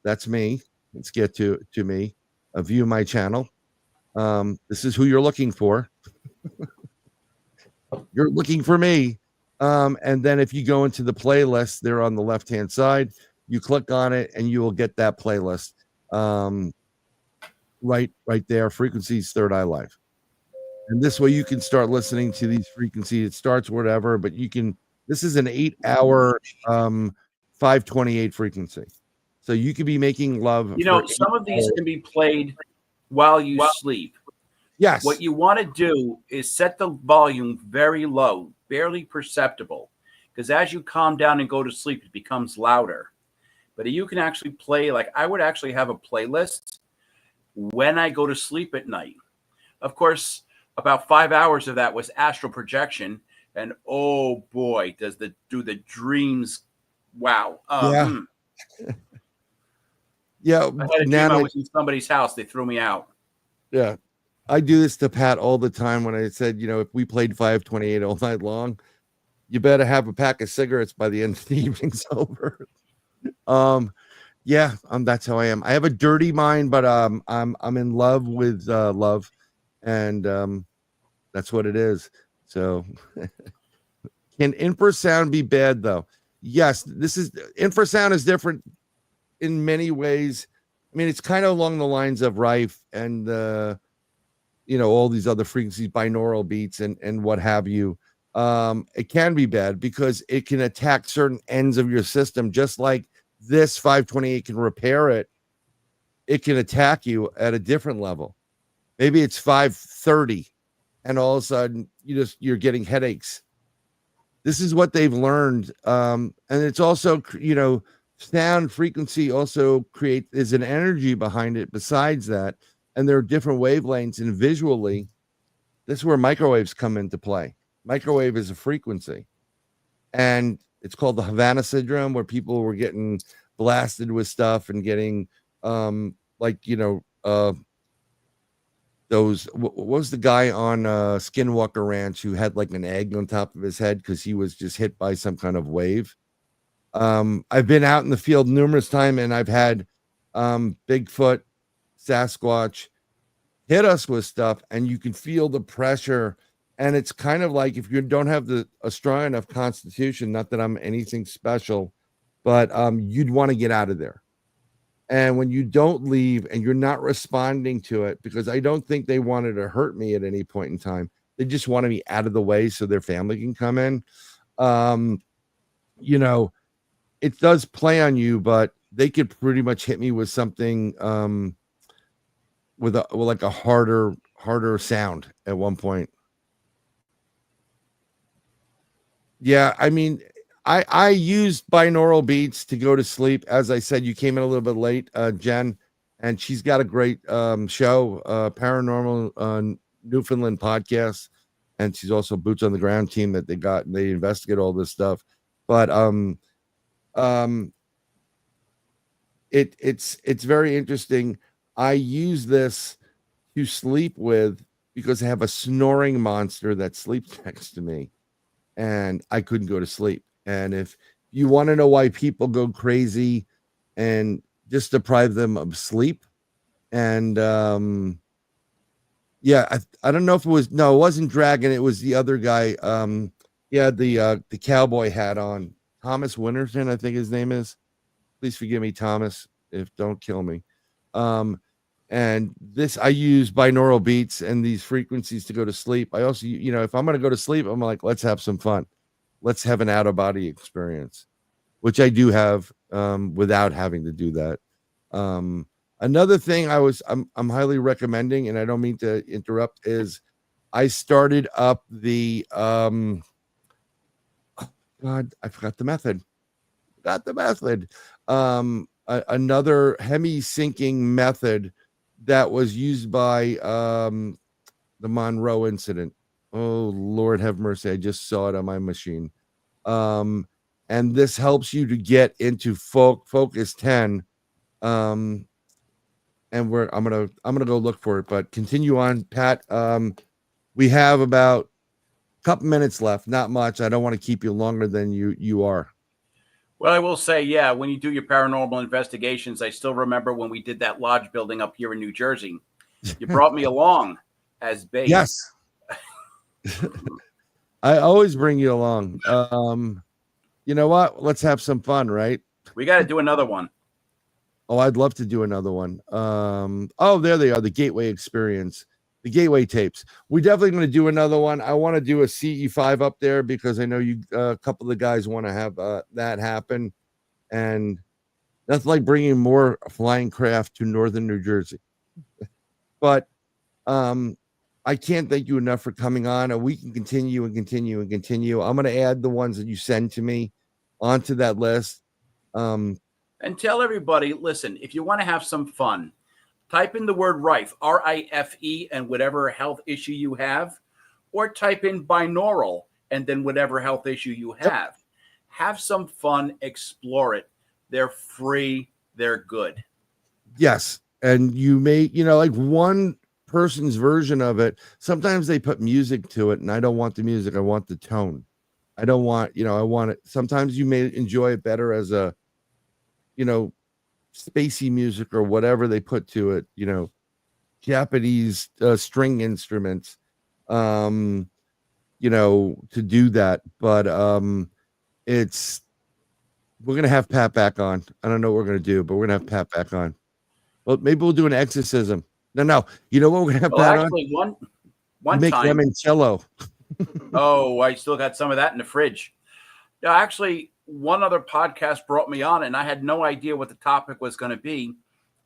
That's me. Let's get to me. View my channel. This is who you're looking for. You're looking for me. And then if you go into the playlist, they're on the left-hand side. You click on it and you will get that playlist. Right there, Frequencies Third Eye Live. And this way you can start listening to these frequencies. It starts whatever, but you can, this is an 8-hour 528 frequency. So you could be making love. Some of these can be played while you sleep. Yes. What you want to do is set the volume very low, barely perceptible, because as you calm down and go to sleep, it becomes louder. But you can actually play, like I would actually have a playlist when I go to sleep at night. Of course, about 5 hours of that was astral projection. And oh boy, do the dreams, wow. Yeah. Yeah. I had a dream I was in somebody's house. They threw me out. Yeah. I do this to Pat all the time when I said, if we played 528 all night long, you better have a pack of cigarettes by the end of the evening's over. Yeah, that's how I am. I have a dirty mind, but I'm in love with love, and that's what it is. So, can infrasound be bad though? Yes, this is infrasound is different in many ways. I mean, it's kind of along the lines of Rife and all these other frequencies, binaural beats and what have you. It can be bad because it can attack certain ends of your system, just like this 528 can repair it. It can attack you at a different level. Maybe it's 530 and all of a sudden you're getting headaches. This is what they've learned. And it's also, sound frequency also is an energy behind it besides that. And there are different wavelengths, and visually, this is where microwaves come into play. Microwave is a frequency. And it's called the Havana syndrome, where people were getting blasted with stuff and getting those, what was the guy on Skinwalker Ranch who had like an egg on top of his head because he was just hit by some kind of wave? I've been out in the field numerous times, and I've had Bigfoot, Sasquatch hit us with stuff, and you can feel the pressure. And it's kind of like if you don't have a strong enough constitution, not that I'm anything special, but you'd want to get out of there. And when you don't leave and you're not responding to it, because I don't think they wanted to hurt me at any point in time, they just want to be out of the way so their family can come in. It does play on you, but they could pretty much hit me with something with a harder sound at one point. Yeah, I mean, I used binaural beats to go to sleep. As I said, you came in a little bit late, Jen, and she's got a great show, Paranormal Newfoundland podcast, and she's also boots on the ground team that they investigate all this stuff. But it's very interesting. I use this to sleep with because I have a snoring monster that sleeps next to me, and I couldn't go to sleep. And if you want to know why people go crazy, and just deprive them of sleep, and I don't know if it wasn't Dragon, it was the other guy. He had the cowboy hat on. Thomas Winterton, I think his name is. Please forgive me, Thomas, if don't kill me. And this, I use binaural beats and these frequencies to go to sleep. I also, if I'm going to go to sleep, I'm like, let's have some fun. Let's have an out of body experience, which I do have without having to do that. Another thing I'm highly recommending, and I don't mean to interrupt, is I started up the God, I forgot the method. Another hemi-syncing method that was used by the Monroe incident. Oh, Lord have mercy. I just saw it on my machine. And this helps you to get into focus 10. And I'm gonna go look for it, but continue on, Pat. We have about a couple minutes left, not much. I don't want to keep you longer than you are. Well, I will say, yeah, when you do your paranormal investigations, I still remember when we did that lodge building up here in New Jersey. You brought me along as bait. Yes. I always bring you along. You know what? Let's have some fun, right? We got to do another one. Oh, I'd love to do another one. Oh, there they are, the Gateway Experience, the Gateway tapes. We're definitely going to do another one. I want to do a CE5 up there because I know a couple of the guys want to have that happen. And that's like bringing more flying craft to northern New Jersey. But I can't thank you enough for coming on, and we can continue and continue and continue. I'm going to add the ones that you send to me onto that list. And tell everybody, listen, if you want to have some fun, type in the word Rife, R-I-F-E, and whatever health issue you have, or type in binaural and then whatever health issue you have. Yep. Have some fun, explore it. They're free, they're good. Yes, and you may, like one person's version of it. Sometimes they put music to it, and I don't want the music, I want the tone. I don't want, I want it. Sometimes you may enjoy it better as a, spacey music or whatever they put to it, Japanese string instruments, to do that. But we're gonna have Pat back on. I don't know what we're gonna do, but we're gonna have Pat back on. Well, maybe we'll do an exorcism. No. You know what we're gonna have Pat actually, on? One Make time. limoncello. Oh, I still got some of that in the fridge. Yeah, actually, one other podcast brought me on, and I had no idea what the topic was going to be.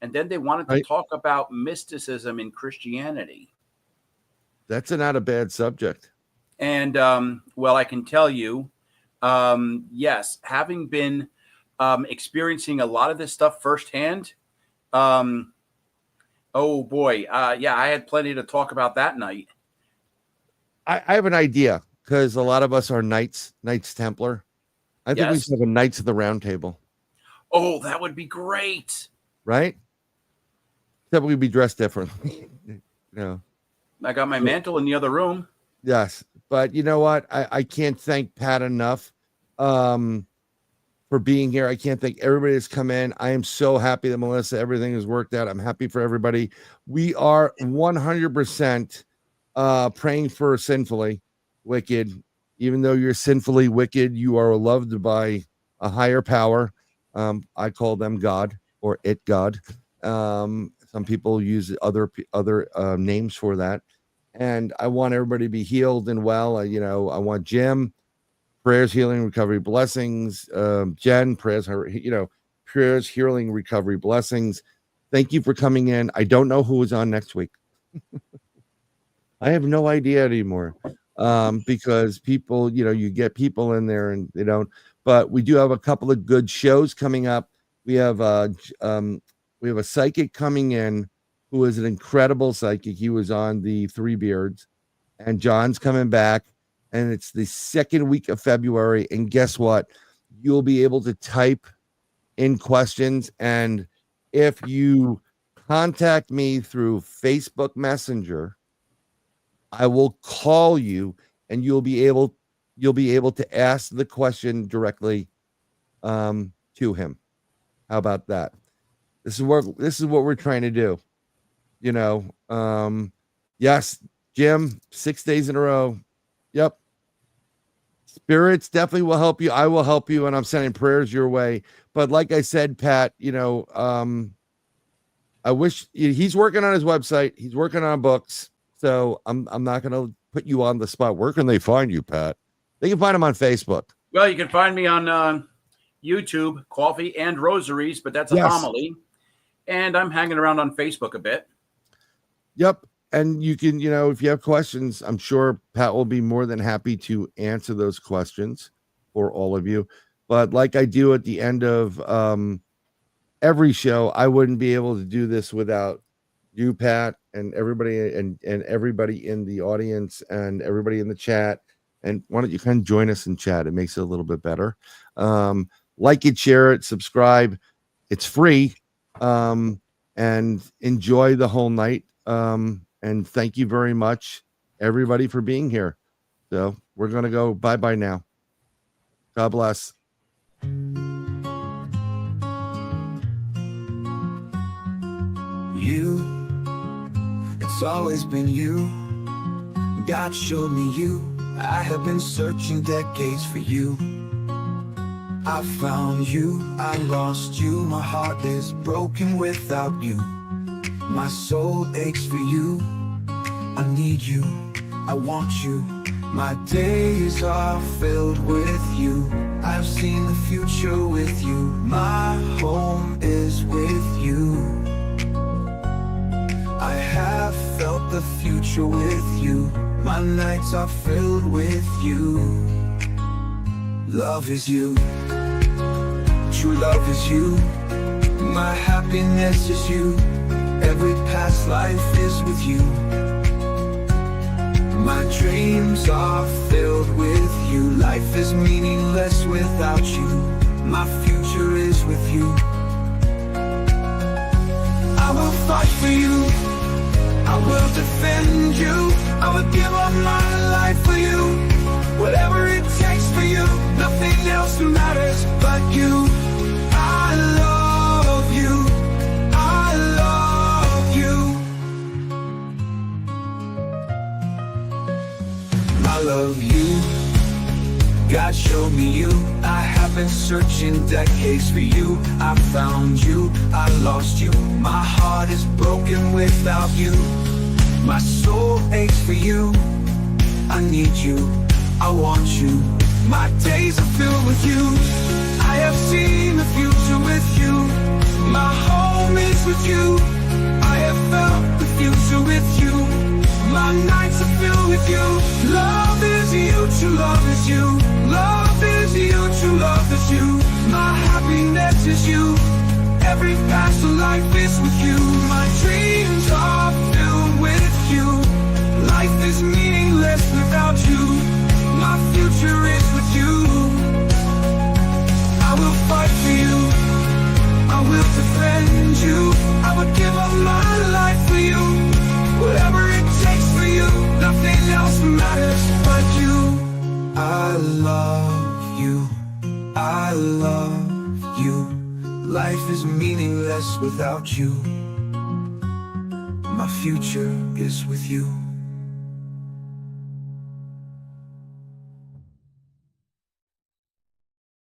And then they wanted to talk about mysticism in Christianity. That's not a bad subject. And, well, I can tell you, yes, having been experiencing a lot of this stuff firsthand, oh, boy. Yeah, I had plenty to talk about that night. I have an idea, because a lot of us are Knights Templar. I think we should have a Knights of the Round Table. Oh, that would be great. Right? Except we'd be dressed differently. I got my mantle in the other room. Yes. But you know what? I can't thank Pat enough for being here. I can't thank everybody that's come in. I am so happy that Melissa, everything has worked out. I'm happy for everybody. We are 100% praying for Sinfully Wicked. Even though you're sinfully wicked, you are loved by a higher power. I call them God or it God. Some people use other names for that. And I want everybody to be healed and well. I want Jim, prayers, healing, recovery, blessings. Jen, prayers, healing, recovery, blessings. Thank you for coming in. I don't know who is on next week. I have no idea anymore. Because people, you get people in there and they don't, but we do have a couple of good shows coming up. We have a psychic coming in who is an incredible psychic. He was on the Three Beards, and John's coming back, and it's the second week of February. And guess what? You'll be able to type in questions. And if you contact me through Facebook Messenger, I will call you, and you'll be able to ask the question directly to him. How about that? This is what we're trying to do. Yes, Jim, 6 days in a row. Yep. Spirits definitely will help you. I will help you, and I'm sending prayers your way. But like I said, Pat, I wish he's working on his website. He's working on books. So I'm not going to put you on the spot. Where can they find you, Pat? They can find him on Facebook. Well, you can find me on YouTube, Coffee and Rosaries, but that's a homily. And I'm hanging around on Facebook a bit. Yep. And you can, if you have questions, I'm sure Pat will be more than happy to answer those questions for all of you. But like I do at the end of every show, I wouldn't be able to do this without you, Pat, and everybody and everybody in the audience and everybody in the chat. And why don't you kind of join us in chat? It makes it a little bit better. Like it, share it, subscribe. It's free. And enjoy the whole night. And thank you very much, everybody, for being here. So we're going to go bye-bye now. God bless. It's always been you. God showed me you. I have been searching decades for you. I found you, I lost you. My heart is broken without you. My soul aches for you. I need you, I want you. My days are filled with you. I've seen the future with you. My home is with you. I have felt the future with you. My nights are filled with you. Love is you. True love is you. My happiness is you. Every past life is with you. My dreams are filled with you. Life is meaningless without you. My future is with you. I will fight for you. I will defend you. I will give up my life for you. Whatever it takes. for you. Nothing else matters but you. I love you. I love you. I love you. God showed me you. I have been searching decades for you. I found you, I lost you. My heart is broken without you. My soul aches for you. I need you, I want you. My days are filled with you. I have seen the future with you. My home is with you. I have felt the future with you. My nights are filled with you. Love is you, true love is you. Love is you, true love is you. My happiness is you. Every past life is with you. My dreams are filled with you. Life is meaningless without you. My future is with you. I will fight for you. I will defend you. I would give up my life for you. Whatever it takes for you. Nothing else matters but you. I love you. I love you. Life is meaningless without you. My future is with you.